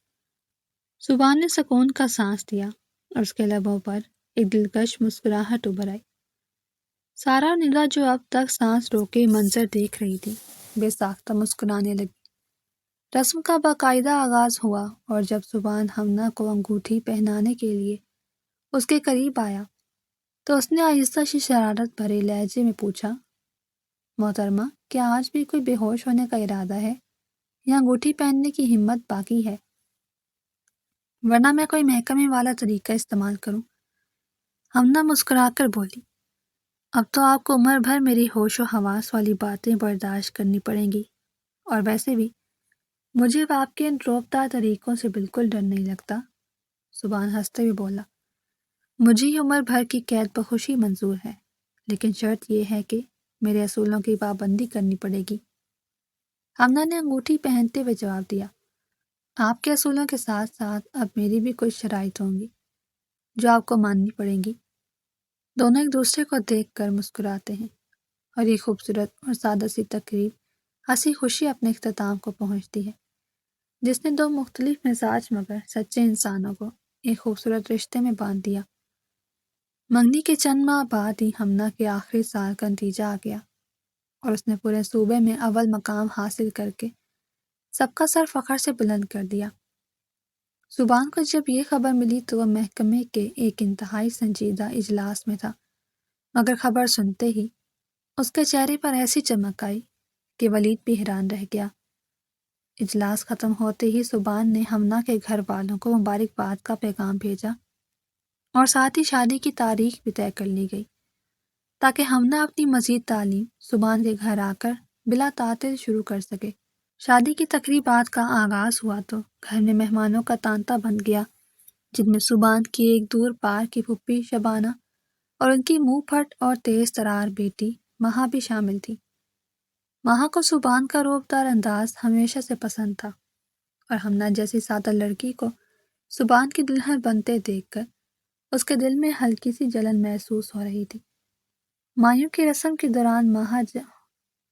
سبحان نے سکون کا سانس دیا اور اس کے لبوں پر ایک دلکش مسکراہٹ ابھر آئی۔ سارا اور نیلا جو اب تک سانس روکے منظر دیکھ رہی تھی، بے ساختہ مسکرانے لگی۔ رسم کا باقاعدہ آغاز ہوا اور جب سبحان ہمنا کو انگوٹھی پہنانے کے لیے اس کے قریب آیا تو اس نے آہستہ سی شرارت بھرے لہجے میں پوچھا، محترمہ، کیا آج بھی کوئی بے ہوش ہونے کا ارادہ ہے یا انگوٹھی پہننے کی ہمت باقی ہے؟ ورنہ میں کوئی محکمے والا طریقہ استعمال کروں۔ ہمنا مسکرا کر بولی، اب تو آپ کو عمر بھر میری ہوش و حواس والی باتیں برداشت کرنی پڑیں گی، اور ویسے بھی مجھے اب آپ کے ان روبدار طریقوں سے بالکل ڈر نہیں لگتا۔ سبحان ہنستے ہوئے بولا، مجھے یہ عمر بھر کی قید بخوشی منظور ہے، لیکن شرط یہ ہے کہ میرے اصولوں کی پابندی کرنی پڑے گی۔ ہمنا نے انگوٹھی پہنتے ہوئے جواب دیا، آپ کے اصولوں کے ساتھ ساتھ اب میری بھی کچھ شرائط ہوں گی جو آپ کو ماننی پڑیں گی۔ دونوں ایک دوسرے کو دیکھ کر مسکراتے ہیں اور یہ خوبصورت اور سادہ سی تقریب ہنسی خوشی اپنے اختتام کو پہنچتی ہے، جس نے دو مختلف مزاج مگر سچے انسانوں کو ایک خوبصورت رشتے میں باندھ دیا۔ منگنی کے چند ماہ بعد ہی ہمنا کے آخری سال کا نتیجہ آ گیا اور اس نے پورے صوبے میں اول مقام حاصل کر کے سب کا سر فخر سے بلند کر دیا۔ سبحان کو جب یہ خبر ملی تو وہ محکمے کے ایک انتہائی سنجیدہ اجلاس میں تھا، مگر خبر سنتے ہی اس کے چہرے پر ایسی چمک آئی کہ ولید بھی حیران رہ گیا۔ اجلاس ختم ہوتے ہی سبحان نے ہمنا کے گھر والوں کو مبارکباد کا پیغام بھیجا اور ساتھ ہی شادی کی تاریخ بھی طے کر لی گئی تاکہ ہمنا اپنی مزید تعلیم سبحان کے گھر آ کر بلا تعطل شروع کر سکے۔ شادی کی تقریبات کا آغاز ہوا تو گھر میں مہمانوں کا تانتا بن گیا، جن میں سبحان کی ایک دور پار کی پھپھی شبانہ اور ان کی منہ پھٹ اور تیز ترار بیٹی مہا بھی شامل تھی۔ مہا کو سبحان کا روبدار انداز ہمیشہ سے پسند تھا اور ہمنا جیسی سادہ لڑکی کو سبحان کی دلہن بنتے دیکھ کر اس کے دل میں ہلکی سی جلن محسوس ہو رہی تھی۔ مایوں کی رسم کے دوران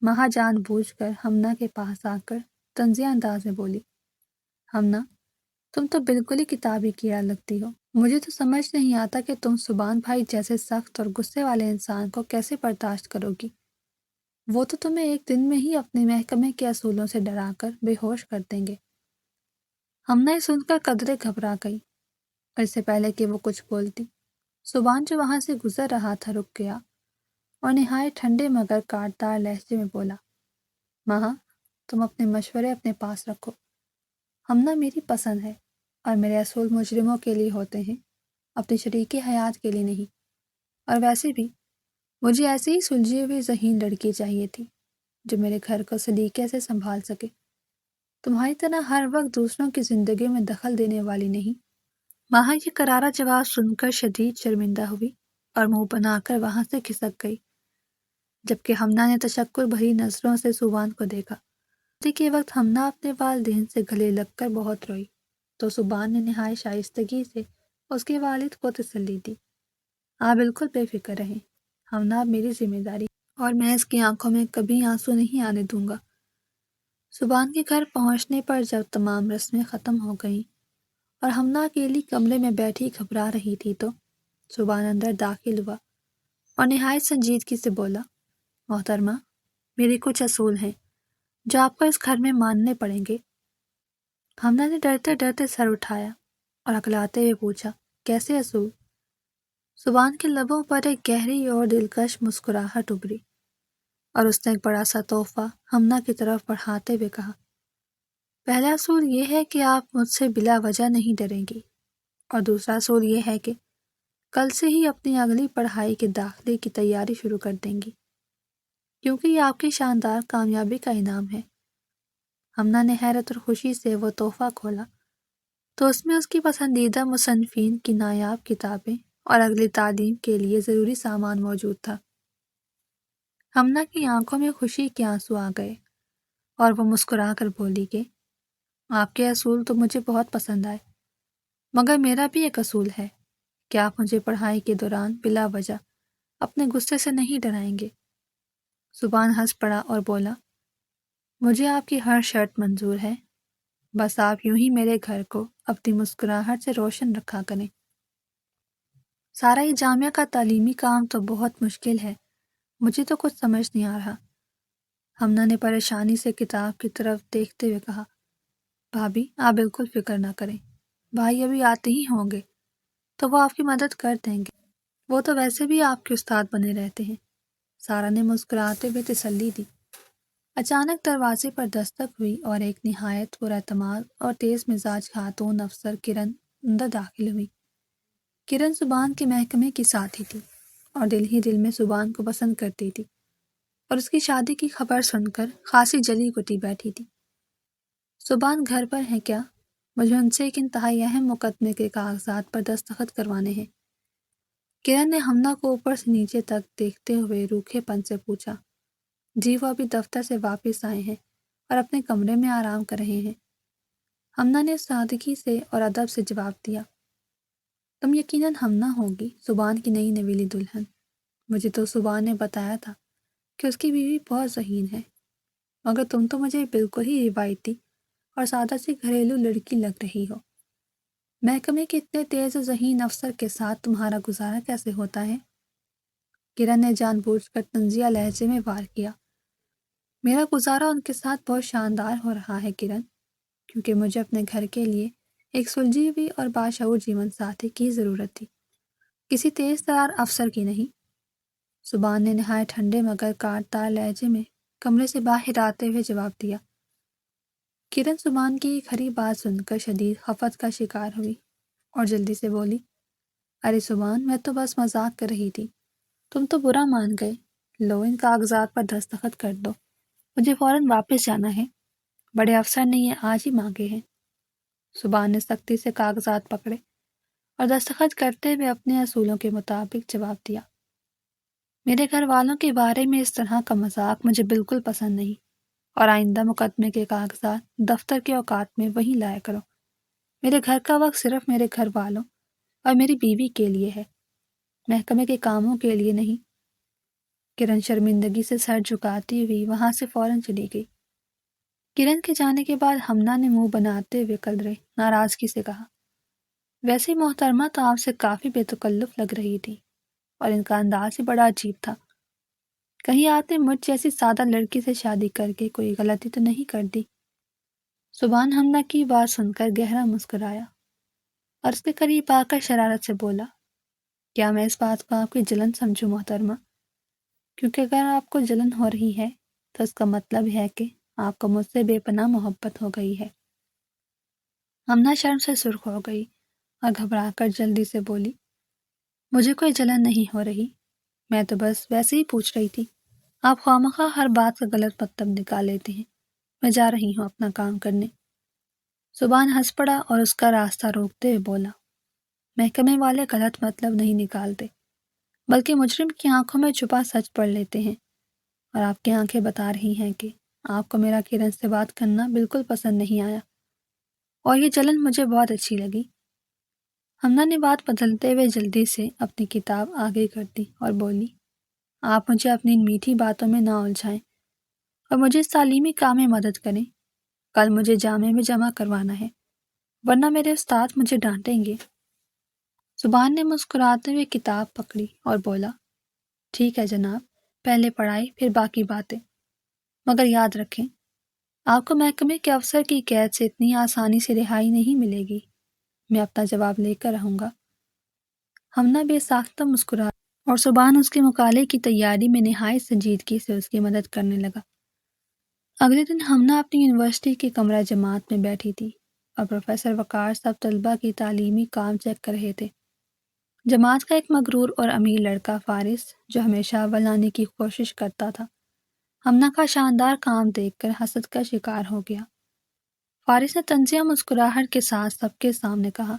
مہا جان بوجھ کر ہمنا کے پاس آ کر طنزیہ انداز میں بولی، ہمنا، تم تو بالکل ہی کتابی کیڑا لگتی ہو۔ مجھے تو سمجھ نہیں آتا کہ تم سبحان بھائی جیسے سخت اور غصے والے انسان کو کیسے برداشت کرو گی۔ وہ تو تمہیں ایک دن میں ہی اپنے محکمے کے اصولوں سے ڈرا کر بے ہوش کر دیں گے۔ ہمنا یہ سن کر قدرے گھبرا گئی اور اس سے پہلے کہ وہ کچھ بولتی، سبحان جو وہاں سے گزر رہا تھا رک گیا اور نہایت ٹھنڈے مگر کاٹدار لہجے میں بولا، مہا، تم اپنے مشورے اپنے پاس رکھو۔ ہمنا میری پسند ہے اور میرے اصول مجرموں کے لیے ہوتے ہیں، اپنی شریک حیات کے لیے نہیں، اور ویسے بھی مجھے ایسی ہی سلجھی ہوئی ذہین لڑکی چاہیے تھی جو میرے گھر کو سلیقے سے سنبھال سکے، تمہاری طرح ہر وقت دوسروں کی زندگی میں دخل دینے والی نہیں۔ مہا یہ کرارا جواب سن کر شدید شرمندہ ہوئی اور منہ بنا کر وہاں سے کھسک گئی، جبکہ ہمنا نے تشکر بھری نظروں سے سبحان کو دیکھا۔ شادی کے وقت ہمنا اپنے والدین سے گلے لگ کر بہت روئی تو سبحان نے نہایت شائستگی سے اس کے والد کو تسلی دی، آپ بالکل بے فکر رہیں، ہمنا اب میری ذمہ داری اور میں اس کی آنکھوں میں کبھی آنسو نہیں آنے دوں گا۔ سبحان کے گھر پہنچنے پر جب تمام رسمیں ختم ہو گئیں اور ہمنا اکیلی کمرے میں بیٹھی گھبرا رہی تھی تو سبحان اندر داخل ہوا اور نہایت سنجیدگی سے بولا، محترمہ، میرے کچھ اصول ہیں جو آپ کو اس گھر میں ماننے پڑیں گے۔ ہمنا نے ڈرتے ڈرتے سر اٹھایا اور اکلاتے ہوئے پوچھا، کیسے اصول؟ سبحان کے لبوں پر ایک گہری اور دلکش مسکراہٹ ابھری اور اس نے ایک بڑا سا تحفہ ہمنا کی طرف بڑھاتے ہوئے کہا، پہلا اصول یہ ہے کہ آپ مجھ سے بلا وجہ نہیں ڈریں گی، اور دوسرا اصول یہ ہے کہ کل سے ہی اپنی اگلی پڑھائی کے داخلے کی تیاری شروع کر دیں گی، کیونکہ یہ آپ کی شاندار کامیابی کا انعام ہے۔ ہمنا نے حیرت اور خوشی سے وہ تحفہ کھولا تو اس میں اس کی پسندیدہ مصنفین کی نایاب کتابیں اور اگلی تعلیم کے لیے ضروری سامان موجود تھا۔ ہمنا کی آنکھوں میں خوشی کے آنسو آ گئے اور وہ مسکرا کر بولی کہ آپ کے اصول تو مجھے بہت پسند آئے، مگر میرا بھی ایک اصول ہے کہ آپ مجھے پڑھائی کے دوران بلا وجہ اپنے غصے سے نہیں ڈرائیں گے۔ سبحان ہنس پڑا اور بولا، مجھے آپ کی ہر شرط منظور ہے، بس آپ یوں ہی میرے گھر کو اپنی مسکراہٹ سے روشن رکھا کریں۔ سارا یہ جامعہ کا تعلیمی کام تو بہت مشکل ہے، مجھے تو کچھ سمجھ نہیں آ رہا۔ ہمنا نے پریشانی سے کتاب کی طرف دیکھتے ہوئے کہا، بھابھی آپ بالکل فکر نہ کریں، بھائی ابھی آتے ہی ہوں گے تو وہ آپ کی مدد کر دیں گے، وہ تو ویسے بھی آپ کے استاد بنے رہتے ہیں۔ سارا نے مسکراتے ہوئے تسلی دی۔ اچانک دروازے پر دستک ہوئی اور ایک نہایت پراعتماد اور تیز مزاج خاتون افسر کرن اندر داخل ہوئی۔ کرن زبان کے محکمے کی ساتھی تھی اور دل ہی دل میں زبان کو پسند کرتی تھی، اور اس کی شادی کی خبر سن کر خاصی جلی کٹی بیٹھی تھی۔ زبان گھر پر ہے کیا؟ مجھے ان سے ایک انتہائی اہم مقدمے کے کاغذات پر دستخط کروانے ہیں۔ کرن نے ہمنا کو اوپر سے نیچے تک دیکھتے ہوئے روکھے پن سے پوچھا۔ جی وہ ابھی دفتر سے واپس آئے ہیں اور اپنے کمرے میں آرام کر رہے ہیں، ہمنا نے سادگی سے اور ادب سے جواب دیا۔ تم یقیناً ہمنا ہوگی، زبان کی نئی نویلی دلہن۔ مجھے تو زبان نے بتایا تھا کہ اس کی بیوی بہت ذہین ہے، مگر تم تو مجھے بالکل ہی روایتی اور سادہ سی گھریلو لڑکی لگ رہی ہو۔ محکمے کے اتنے تیز و ذہین افسر کے ساتھ تمہارا گزارا کیسے ہوتا ہے؟ کرن نے جان بوجھ کر طنزیہ لہجے میں وار کیا۔ میرا گزارا ان کے ساتھ بہت شاندار ہو رہا ہے کرن، کیونکہ مجھے اپنے گھر کے لیے ایک سلجھی ہوئی اور باشعور جیون ساتھی کی ضرورت تھی، کسی تیز ترار افسر کی نہیں۔ زبان نے نہایت ٹھنڈے مگر کاٹدار لہجے میں کمرے سے باہر آتے ہوئے جواب دیا۔ کرن زبان کی یہ کھری بات سن کر شدید خفت کا شکار ہوئی اور جلدی سے بولی، ارے زبان، میں تو بس مذاق کر رہی تھی، تم تو برا مان گئے۔ لو ان کاغذات پر دستخط کر دو، مجھے فوراً واپس جانا ہے، بڑے افسر نے یہ آج ہی مانگے ہیں۔ زبان نے سختی سے کاغذات پکڑے اور دستخط کرتے ہوئے اپنے اصولوں کے مطابق جواب دیا۔ میرے گھر والوں کے بارے میں اس طرح کا مذاق مجھے بالکل پسند نہیں، اور آئندہ مقدمے کے کاغذات دفتر کے اوقات میں وہیں لایا کرو۔ میرے گھر کا وقت صرف میرے گھر والوں اور میری بیوی کے لیے ہے، محکمے کے کاموں کے لیے نہیں۔ کرن شرمندگی سے سر جھکاتی ہوئی وہاں سے فوراً چلی گئی۔ کرن کے جانے کے بعد ہمنا نے منہ بناتے ہوئے قدرے ناراضگی سے کہا، ویسے محترمہ تو آپ سے کافی بے تکلف لگ رہی تھی، اور ان کا انداز ہی بڑا عجیب تھا، کہیں آپ نے مجھ جیسی سادہ لڑکی سے شادی کر کے کوئی غلطی تو نہیں کر دی؟ زبان ہمنا کی بات سن کر گہرا مسکرایا اور اس کے قریب آ کر شرارت سے بولا، کیا میں اس بات کو آپ کی جلن سمجھوں محترمہ؟ کیونکہ اگر آپ کو جلن ہو رہی ہے تو اس کا مطلب ہے کہ آپ کو مجھ سے بے پناہ محبت ہو گئی ہے۔ ہمنا شرم سے سرخ ہو گئی اور گھبرا کر جلدی سے بولی، مجھے کوئی جلن نہیں ہو رہی، میں تو بس ویسے ہی پوچھ رہی تھی، آپ خوامخواہ ہر بات کا غلط مطلب نکال لیتے ہیں، میں جا رہی ہوں اپنا کام کرنے۔ زبان ہنس پڑا اور اس کا راستہ روکتے ہوئے بولا، محکمے والے غلط مطلب نہیں نکالتے، بلکہ مجرم کی آنکھوں میں چھپا سچ پڑھ لیتے ہیں، اور آپ کی آنکھیں بتا رہی ہیں کہ آپ کو میرا کرن سے بات کرنا بالکل پسند نہیں آیا، اور یہ جلن مجھے بہت اچھی لگی۔ ہمنا نے بات بدلتے ہوئے جلدی سے اپنی کتاب آگے کر دی اور بولی، آپ مجھے اپنی ان میٹھی باتوں میں نہ الجھائیں اور مجھے اس تعلیمی کام میں مدد کریں، کل مجھے جامعہ میں جمع کروانا ہے، ورنہ میرے استاد مجھے ڈانٹیں گے۔ زبان نے مسکراتے ہوئے کتاب پکڑی اور بولا، ٹھیک ہے جناب، پہلے پڑھائی پھر باقی باتیں، مگر یاد رکھیں آپ کو محکمے کے افسر کی قید سے اتنی آسانی سے رہائی نہیں ملے گی، میں اپنا جواب لے کر رہوں گا۔ ہمنا بے ساختہ مسکرا اور زبان اس کے مقالے کی تیاری میں نہایت سنجیدگی سے اس کی مدد کرنے لگا۔ اگلے دن ہمنا اپنی یونیورسٹی کے کمرہ جماعت میں بیٹھی تھی اور پروفیسر وقار سب طلبہ کی تعلیمی کام چیک کر رہے تھے۔ جماعت کا ایک مغرور اور امیر لڑکا فارس، جو ہمیشہ اول آنے کی کوشش کرتا تھا، ہمنا کا شاندار کام دیکھ کر حسد کا شکار ہو گیا۔ فارس نے طنزیہ مسکراہٹ کے ساتھ سب کے سامنے کہا،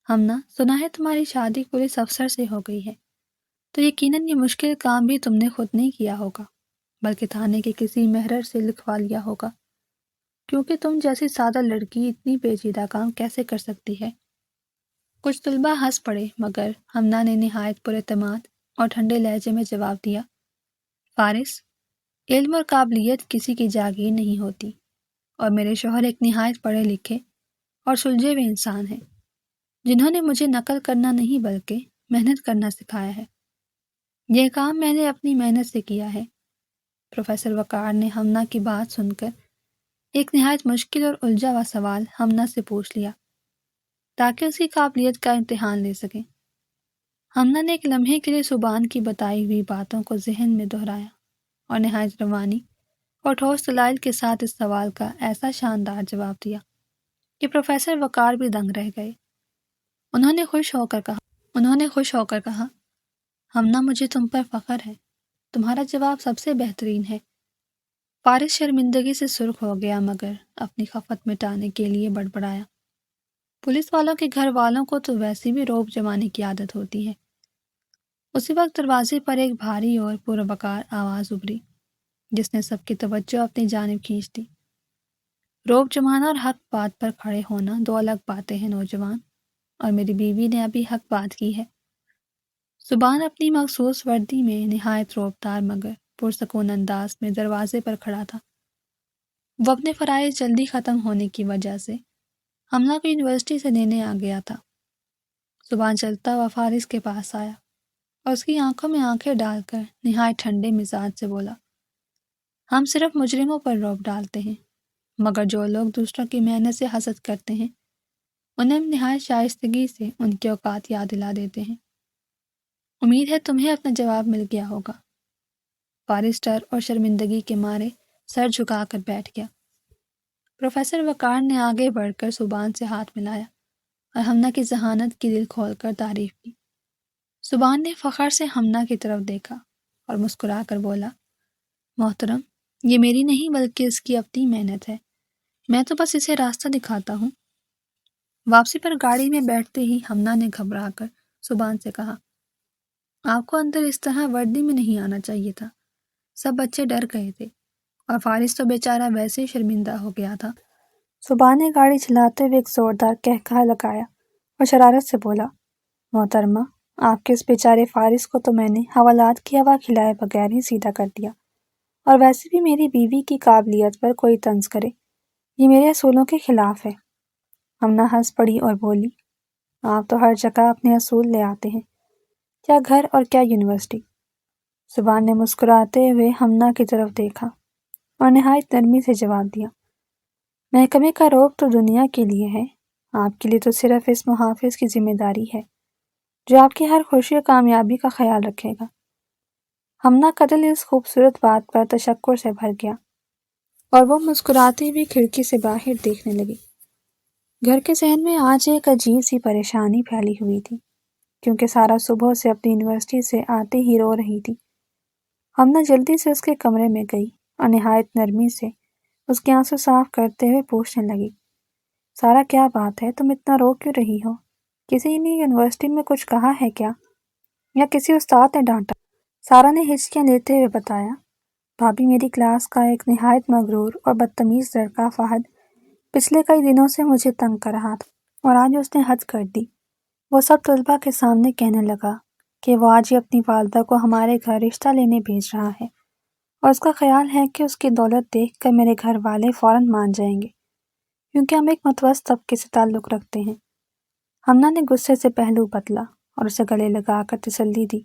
ہمنا، سنا ہے تمہاری شادی پولیس افسر سے ہو گئی ہے، تو یقیناً یہ مشکل کام بھی تم نے خود نہیں کیا ہوگا، بلکہ تھانے کے کسی محرر سے لکھوا لیا ہوگا، کیونکہ تم جیسی سادہ لڑکی اتنی پیچیدہ کام کیسے کر سکتی ہے؟ کچھ طلبہ ہنس پڑے، مگر ہمنا نے نہایت پر اعتماد اور ٹھنڈے لہجے میں جواب دیا، فارس، علم اور قابلیت کسی کی جاگیر نہیں ہوتی، اور میرے شوہر ایک نہایت پڑھے لکھے اور سلجھے ہوئے انسان ہیں جنہوں نے مجھے نقل کرنا نہیں بلکہ محنت کرنا سکھایا ہے۔ یہ کام میں نے اپنی محنت سے کیا ہے۔ پروفیسر وقار نے ہمنا کی بات سن کر ایک نہایت مشکل اور الجھا ہوا سوال ہمنا سے پوچھ لیا تاکہ اس کی قابلیت کا امتحان لے سکیں۔ ہمنا نے ایک لمحے کے لیے زبان کی بتائی ہوئی باتوں کو ذہن میں دہرایا اور نہایت روانی اور ٹھوس دلائل کے ساتھ اس سوال کا ایسا شاندار جواب دیا کہ پروفیسر وقار بھی دنگ رہ گئے۔ انہوں نے خوش ہو کر کہا، ہمنا، مجھے تم پر فخر ہے، تمہارا جواب سب سے بہترین ہے۔ فارس شرمندگی سے سرخ ہو گیا مگر اپنی خفت مٹانے کے لیے بڑبڑایا، پولیس والوں کے گھر والوں کو تو ویسے بھی رعب جمانے کی عادت ہوتی ہے۔ اسی وقت دروازے پر ایک بھاری اور پروقار آواز ابھری جس نے سب کی توجہ اپنی جانب کھینچ دی۔ رعب جمانا اور حق بات پر کھڑے ہونا دو الگ باتیں ہیں نوجوان، اور میری بیوی نے ابھی حق بات کی ہے۔ زبان اپنی مخصوص وردی میں نہایت رعبدار مگر پرسکون انداز میں دروازے پر کھڑا تھا۔ وہ اپنے فرائض جلدی ختم ہونے کی وجہ سے ہمنا کو یونیورسٹی سے لینے آ گیا تھا۔ زبان چلتا ہوا فارس کے پاس آیا اور اس کی آنکھوں میں آنکھیں ڈال کر نہایت ٹھنڈے مزاج سے بولا، ہم صرف مجرموں پر رعب ڈالتے ہیں، مگر جو لوگ دوسروں کی محنت سے حسد کرتے ہیں انہیں نہایت شائستگی سے ان کے اوقات یاد دلا دیتے ہیں۔ امید ہے تمہیں اپنا جواب مل گیا ہوگا۔ فارس ڈر اور شرمندگی کے مارے سر جھکا کر بیٹھ گیا۔ پروفیسر وقار نے آگے بڑھ کر زبان سے ہاتھ ملایا اور ہمنا کی ذہانت کی دل کھول کر تعریف کی۔ زبان نے فخر سے ہمنا کی طرف دیکھا اور مسکرا کر بولا، محترم، یہ میری نہیں بلکہ اس کی اپنی محنت ہے، میں تو بس اسے راستہ دکھاتا ہوں۔ واپسی پر گاڑی میں بیٹھتے ہی ہمنا نے گھبرا کر زبان سے کہا، آپ کو اندر اس طرح وردی میں نہیں آنا چاہیے تھا۔ سب بچے ڈر گئے تھے اور فارس تو بیچارہ ویسے ہی شرمندہ ہو گیا تھا۔ زبان نے گاڑی چلاتے ہوئے ایک زوردار قہقہہ لگایا اور شرارت سے بولا، محترمہ، آپ کے اس بیچارے فارس کو تو میں نے حوالات کی ہوا کھلائے بغیر ہی سیدھا کر دیا، اور ویسے بھی میری بیوی کی قابلیت پر کوئی طنز کرے یہ میرے اصولوں کے خلاف ہے۔ ہمنا ہنس پڑی اور بولی، آپ تو ہر جگہ اپنے اصول لے آتے ہیں، کیا گھر اور کیا یونیورسٹی۔ زبان نے مسکراتے ہوئے ہمنا کی طرف دیکھا اور نہایت نرمی سے جواب دیا، محکمے کا رعب تو دنیا کے لیے ہے، آپ کے لیے تو صرف اس محافظ کی ذمہ داری ہے جو آپ کی ہر خوشی اور کامیابی کا خیال رکھے گا۔ ہمنا کا دل اس خوبصورت بات پر تشکر سے بھر گیا اور وہ مسکراتی ہوئی کھڑکی سے باہر دیکھنے لگی۔ گھر کے ذہن میں آج ایک عجیب سی پریشانی پھیلی ہوئی تھی کیونکہ سارا صبح سے اپنی یونیورسٹی سے آتے ہی رو رہی تھی۔ ہمنا جلدی سے اس کے کمرے میں گئی اور نہایت نرمی سے اس کے آنسو صاف کرتے ہوئے پوچھنے لگی، سارا کیا بات ہے، تم اتنا رو کیوں رہی ہو؟ کسی نے یونیورسٹی میں کچھ کہا ہے کیا، یا کسی استاد نے ڈانٹا؟ سارا نے ہچکیاں لیتے ہوئے بتایا، بھابھی، میری کلاس کا ایک نہایت مغرور اور بدتمیز لڑکا فہد پچھلے کئی دنوں سے مجھے تنگ کر رہا تھا اور آج اس نے حد کر دی۔ وہ سب طلباء کے سامنے کہنے لگا کہ وہ آج ہی اپنی والدہ کو ہمارے گھر رشتہ لینے بھیج رہا ہے اور اس کا خیال ہے کہ اس کی دولت دیکھ کر میرے گھر والے فوراً مان جائیں گے کیونکہ ہم ایک متوسط طبقے سے تعلق رکھتے ہیں۔ ہمنا نے غصے سے پہلو بدلا اور اسے گلے لگا کر تسلی دی،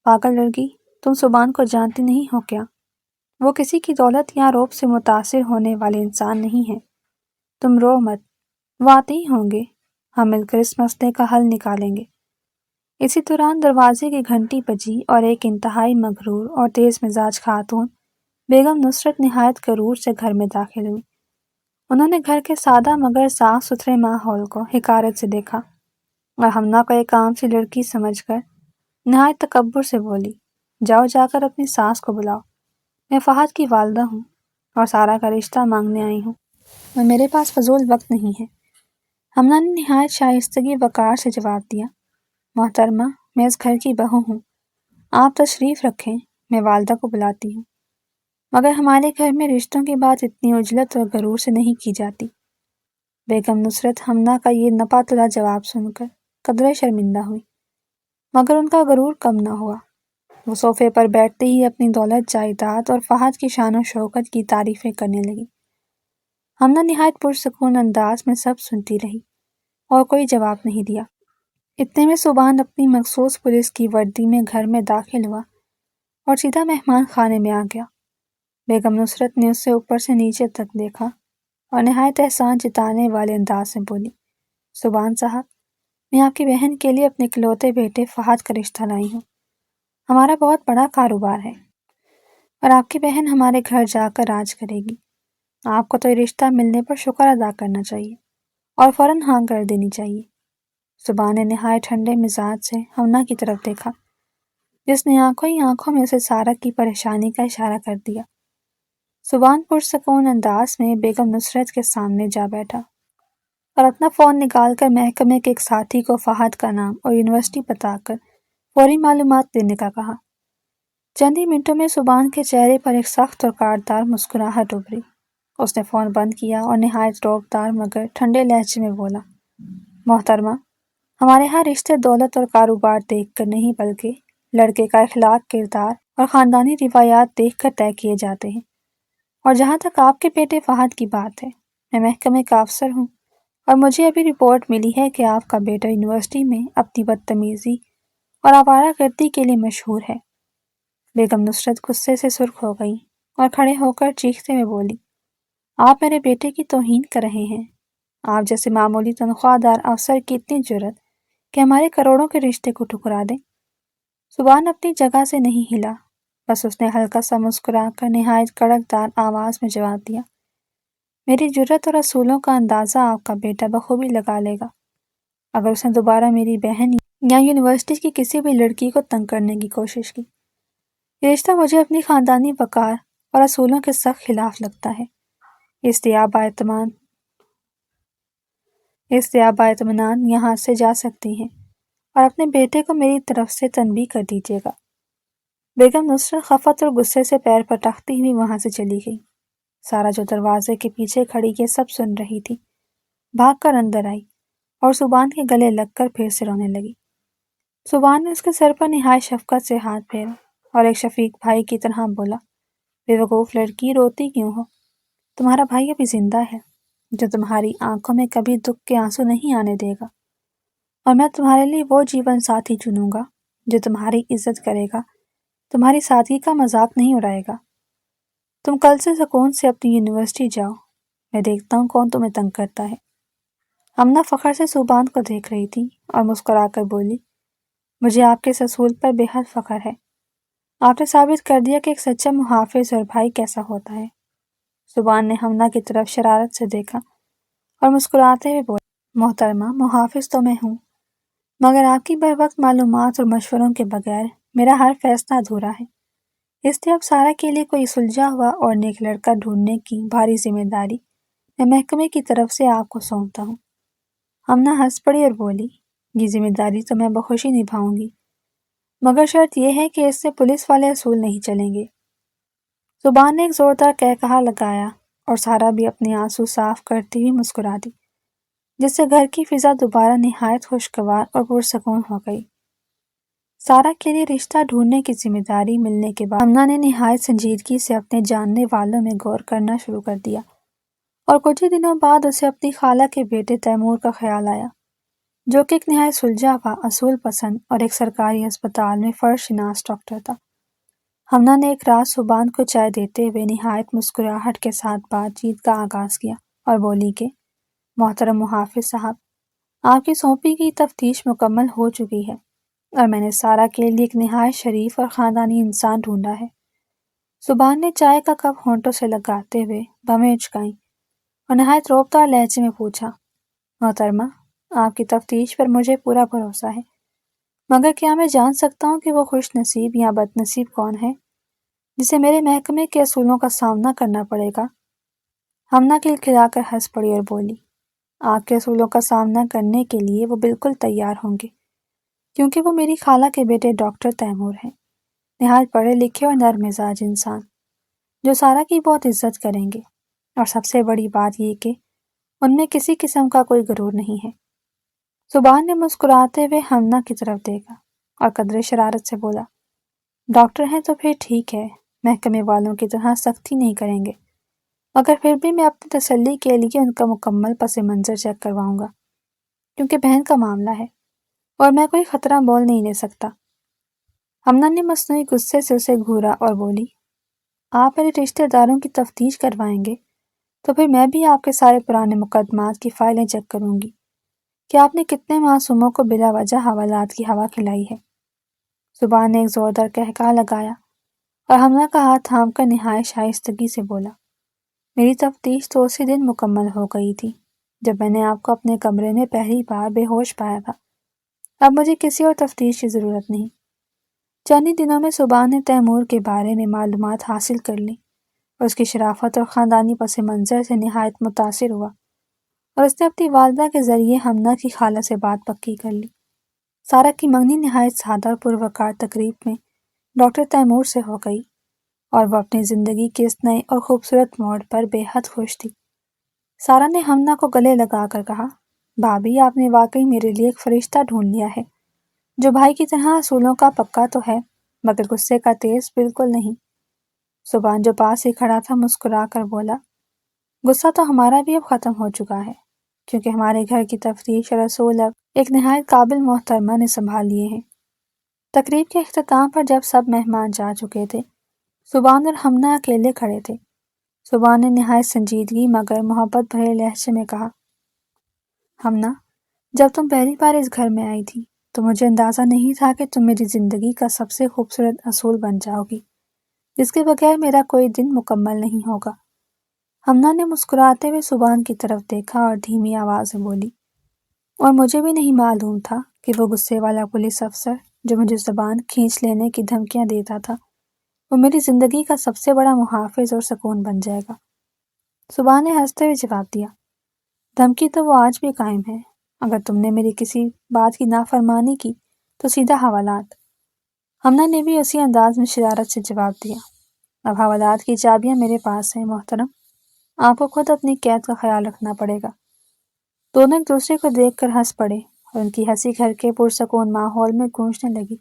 پاگل لڑکی، تم زبان کو جانتی نہیں ہو کیا؟ وہ کسی کی دولت یا رعب سے متاثر ہونے والے انسان نہیں ہے۔ تم رو مت، وہ آتے ہی ہوں گے، ہم مل کر اس مسئلے کا حل نکالیں گے۔ اسی دوران دروازے کی گھنٹی بجی اور ایک انتہائی مغرور اور تیز مزاج خاتون بیگم نصرت نہایت غرور سے گھر میں داخل ہوئی۔ انہوں نے گھر کے سادہ مگر صاف ستھرے ماحول کو حقارت سے دیکھا اور ہمنا کو ایک عام سی لڑکی سمجھ کر نہایت تکبر سے بولی، جاؤ جا کر اپنی ساس کو بلاؤ، میں فہد کی والدہ ہوں اور سارا کا رشتہ مانگنے آئی ہوں اور میرے پاس فضول وقت نہیں ہے۔ ہمنا نے نہایت شائستگی وقار سے جواب دیا، محترمہ، میں اس گھر کی بہو ہوں، آپ تشریف رکھیں، میں والدہ کو بلاتی ہوں، مگر ہمارے گھر میں رشتوں کی بات اتنی عجلت اور غرور سے نہیں کی جاتی۔ بیگم نصرت ہمنا کا یہ نپا تلا جواب سن کر قدرے شرمندہ ہوئی، مگر ان کا غرور کم نہ ہوا۔ وہ صوفے پر بیٹھتے ہی اپنی دولت جائیداد اور فہد کی شان و شوکت کی تعریفیں کرنے لگی۔ ہمنا نہایت پرسکون انداز میں سب سنتی رہی اور کوئی جواب نہیں دیا۔ اتنے میں سبحان اپنی مخصوص پولیس کی وردی میں گھر میں داخل ہوا اور سیدھا مہمان خانے میں آ گیا۔ بیگم نصرت نے اسے اوپر سے نیچے تک دیکھا اور نہایت احسان جتانے والے انداز سے بولی، سبحان صاحب، میں آپ کی بہن کے لیے اپنے اکلوتے بیٹے فہد کا رشتہ لائی ہوں۔ ہمارا بہت بڑا کاروبار ہے اور آپ کی بہن ہمارے گھر جا کر راج کرے گی۔ آپ کو تو یہ رشتہ ملنے پر شکر ادا کرنا چاہیے اور فوراً ہاں کر دینی چاہیے۔ سبحان نے نہایت ٹھنڈے مزاج سے ہمنا کی طرف دیکھا، جس نے آنکھوں ہی آنکھوں میں اسے سارا کی پریشانی کا اشارہ کر دیا۔ سبحان پرسکون انداز میں بیگم نصرت کے سامنے جا بیٹھا اور اپنا فون نکال کر محکمے کے ایک ساتھی کو فہد کا نام اور یونیورسٹی بتا کر فوری معلومات دینے کا کہا۔ چند ہی منٹوں میں سبحان کے چہرے پر ایک سخت اور کاٹدار مسکراہٹ ابھری۔ اس نے فون بند کیا اور نہایت روبدار مگر ٹھنڈے لہجے میں بولا، محترمہ، ہمارے ہاں رشتے دولت اور کاروبار دیکھ کر نہیں بلکہ لڑکے کا اخلاق، کردار اور خاندانی روایات دیکھ کر طے کیے جاتے ہیں۔ اور جہاں تک آپ کے بیٹے فہد کی بات ہے، میں محکمے کا افسر ہوں اور مجھے ابھی رپورٹ ملی ہے کہ آپ کا بیٹا یونیورسٹی میں اپنی بدتمیزی اور آوارہ گردی کے لیے مشہور ہے۔ بیگم نصرت غصے سے سرخ ہو گئی اور کھڑے ہو کر چیختے ہوئے بولی، آپ میرے بیٹے کی توہین کر رہے ہیں۔ آپ جیسے معمولی تنخواہ دار افسر کی اتنی جرأت کہ ہمارے کروڑوں کے رشتے کو ٹھکرا دیں۔ سبحان اپنی جگہ سے نہیں ہلا، بس اس نے ہلکا سا مسکرا کر نہایت کڑک دار آواز میں جواب دیا، میری جرأت اور اصولوں کا اندازہ آپ کا بیٹا بخوبی لگا لے گا۔ اگر اس نے دوبارہ میری بہن یا یونیورسٹی کی کسی بھی لڑکی کو تنگ کرنے کی کوشش کی، یہ رشتہ مجھے اپنی خاندانی وقار اور اصولوں کے سخت خلاف لگتا ہے۔ اس لیے آپ بااطمینان یہاں سے جا سکتی ہیں اور اپنے بیٹے کو میری طرف سے تنبیہ کر دیجیے گا۔ بیگم نصرت خفت اور غصے سے پیر پٹکتی ہوئی وہاں سے چلی گئی۔ سارا جو دروازے کے پیچھے کھڑی یہ سب سن رہی تھی بھاگ کر اندر آئی اور سبحان کے گلے لگ کر پھر سے رونے لگی۔ سبحان نے اس کے سر پر نہایت شفقت سے ہاتھ پھیرا اور ایک شفیق بھائی کی طرح بولا، بے وقوف لڑکی، روتی کیوں ہو؟ تمہارا بھائی ابھی زندہ ہے جو تمہاری آنکھوں میں کبھی دکھ کے آنسو نہیں آنے دے گا، اور میں تمہارے لیے وہ جیون ساتھی چنوں گا جو تمہاری عزت کرے گا، تمہاری سادگی کا مذاق نہیں اڑائے گا۔ تم کل سے سکون سے اپنی یونیورسٹی جاؤ، میں دیکھتا ہوں کون تمہیں تنگ کرتا ہے۔ ہمنا فخر سے سبحان کو دیکھ رہی تھی اور مسکرا کر بولی، مجھے آپ کے اس اصول پر بے حد فخر ہے۔ آپ نے ثابت کر دیا کہ ایک سچا محافظ اور بھائی کیسا ہوتا ہے۔ سبحان نے ہمنا کی طرف شرارت سے دیکھا اور مسکراتے ہوئے بولا، محترمہ، محافظ تو میں ہوں، مگر آپ کی بر وقت معلومات اور مشوروں کے بغیر میرا ہر فیصلہ ادھورا ہے۔ اس لیے اب سارا کے لیے کوئی سلجھا ہوا اور نیک لڑکا ڈھونڈنے کی بھاری ذمہ داری میں محکمے کی طرف سے آپ کو سونپتا ہوں۔ ہمنا ہنس پڑی اور بولی، یہ ذمہ داری تو میں بخوشی نبھاؤں گی، مگر شرط یہ ہے کہ اس سے پولیس والے اصول نہیں چلیں گے۔ سبحان نے ایک زوردار کہا لگایا اور سارا بھی اپنے آنسو صاف کرتی ہوئی مسکرا دی، جس سے گھر کی فضا دوبارہ نہایت خوشگوار اور پرسکون ہو گئی۔ سارا کے لیے رشتہ ڈھونڈنے کی ذمہ داری ملنے کے بعد ہمنا نے نہایت سنجیدگی سے اپنے جاننے والوں میں غور کرنا شروع کر دیا، اور کچھ ہی دنوں بعد اسے اپنی خالہ کے بیٹے تیمور کا خیال آیا، جو کہ ایک نہایت سلجھا ہوا، اصول پسند اور ایک سرکاری اسپتال میں فرش شناس ڈاکٹر تھا۔ ہمنا نے ایک رات سبحان کو چائے دیتے ہوئے نہایت مسکراہٹ کے ساتھ بات چیت کا آغاز کیا اور بولی کہ محترم محافظ صاحب، آپ کی سونپی کی تفتیش مکمل ہو چکی ہے اور میں نے سارا کے لیے ایک نہایت شریف اور خاندانی انسان ڈھونڈا ہے۔ سبحان نے چائے کا کپ ہونٹوں سے لگاتے ہوئے بھویں اچکائیں اور نہایت روبدار لہجے میں پوچھا، محترمہ، آپ کی تفتیش پر مجھے پورا بھروسہ ہے، مگر کیا میں جان سکتا ہوں کہ وہ خوش نصیب یا بد نصیب کون ہے جسے میرے محکمے کے اصولوں کا سامنا کرنا پڑے گا؟ ہمنا کھلکھلا کر ہنس پڑی اور بولی، آپ کے اصولوں کا سامنا کرنے کے لیے وہ بالکل تیار ہوں گے، کیونکہ وہ میری خالہ کے بیٹے ڈاکٹر تیمور ہیں، نہایت پڑھے لکھے اور نرم مزاج انسان، جو سارا کی بہت عزت کریں گے، اور سب سے بڑی بات یہ کہ ان میں کسی قسم کا کوئی غرور نہیں ہے۔ سبحان نے مسکراتے ہوئے ہمنا کی طرف دیکھا اور قدرے شرارت سے بولا، ڈاکٹر ہیں تو پھر ٹھیک ہے، محکمے والوں کی طرح سختی نہیں کریں گے، مگر پھر بھی میں اپنی تسلی کے لیے ان کا مکمل پس منظر چیک کرواؤں گا، کیونکہ بہن کا معاملہ ہے اور میں کوئی خطرہ بول نہیں لے سکتا۔ ہمنا نے مصنوعی غصے سے اسے گھورا اور بولی، آپ میرے رشتہ داروں کی تفتیش کروائیں گے تو پھر میں بھی آپ کے سارے پرانے مقدمات کی فائلیں چیک کروں گی کہ آپ نے کتنے معصوموں کو بلا وجہ حوالات کی ہوا کھلائی ہے۔ زبان نے ایک زوردار قہقہہ لگایا اور ہمنا کا ہاتھ تھام کر نہایت شائستگی سے بولا، میری تفتیش تو اسی دن مکمل ہو گئی تھی جب میں نے آپ کو اپنے کمرے میں پہلی بار بے ہوش پایا تھا۔ اب مجھے کسی اور تفتیش کی ضرورت نہیں۔ چند ہی دنوں میں زبان نے تیمور کے بارے میں معلومات حاصل کر لی اور اس کی شرافت اور خاندانی پس منظر سے نہایت متاثر ہوا، اور اس نے اپنی والدہ کے ذریعے ہمنا کی خالہ سے بات پکی کر لی۔ سارا کی منگنی نہایت سادہ اور پروقار تقریب میں ڈاکٹر تیمور سے ہو گئی اور وہ اپنی زندگی کے اس نئے اور خوبصورت موڑ پر بے حد خوش تھی۔ سارا نے ہمنا کو گلے لگا کر کہا، بھابھی آپ نے واقعی میرے لیے ایک فرشتہ ڈھونڈ لیا ہے، جو بھائی کی طرح اصولوں کا پکا تو ہے مگر غصے کا تیز بالکل نہیں۔ زبان جو پاس ہی کھڑا تھا مسکرا کر بولا، غصہ تو ہمارا بھی اب ختم ہو چکا ہے، کیونکہ ہمارے گھر کی تفتیش اور اصول اب ایک نہایت قابل محترمہ نے سنبھال لیے ہیں۔ تقریب کے اختتام پر جب سب مہمان جا چکے تھے، زبان اور ہمنا اکیلے کھڑے تھے۔ زبان نے نہایت سنجیدگی مگر محبت بھرے لہجے میں کہا، ہمنا، جب تم پہلی بار اس گھر میں آئی تھی تو مجھے اندازہ نہیں تھا کہ تم میری زندگی کا سب سے خوبصورت اصول بن جاؤ گی، جس کے بغیر میرا کوئی دن مکمل نہیں ہوگا۔ ہمنا نے مسکراتے ہوئے زبان کی طرف دیکھا اور دھیمی آواز میں بولی، اور مجھے بھی نہیں معلوم تھا کہ وہ غصے والا پولیس افسر جو مجھے زبان کھینچ لینے کی دھمکیاں دیتا تھا، وہ میری زندگی کا سب سے بڑا محافظ اور سکون بن جائے گا۔ زبان نے ہنستے ہوئے جواب دیا، دھمکی تو وہ آج بھی قائم ہے، اگر تم نے میری کسی بات کی نافرمانی کی تو سیدھا حوالات۔ ہمنا نے بھی اسی انداز میں شرارت سے جواب دیا، اب حوالات کی چابیاں میرے پاس ہیں محترم، آپ کو خود اپنی قید کا خیال رکھنا پڑے گا۔ دونوں ایک دوسرے کو دیکھ کر ہنس پڑے اور ان کی ہنسی گھر کے پرسکون ماحول میں گونجنے لگی،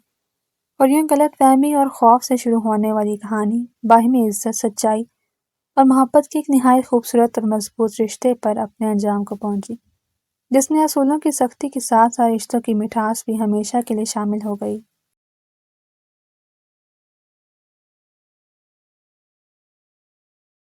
اور یوں غلط فہمی اور خوف سے شروع ہونے والی کہانی باہمی عزت، سچائی اور محبت کے ایک نہایت خوبصورت اور مضبوط رشتے پر اپنے انجام کو پہنچی، جس میں اصولوں کی سختی کے ساتھ ساتھ رشتوں کی مٹھاس بھی ہمیشہ کے لیے شامل ہو گئی۔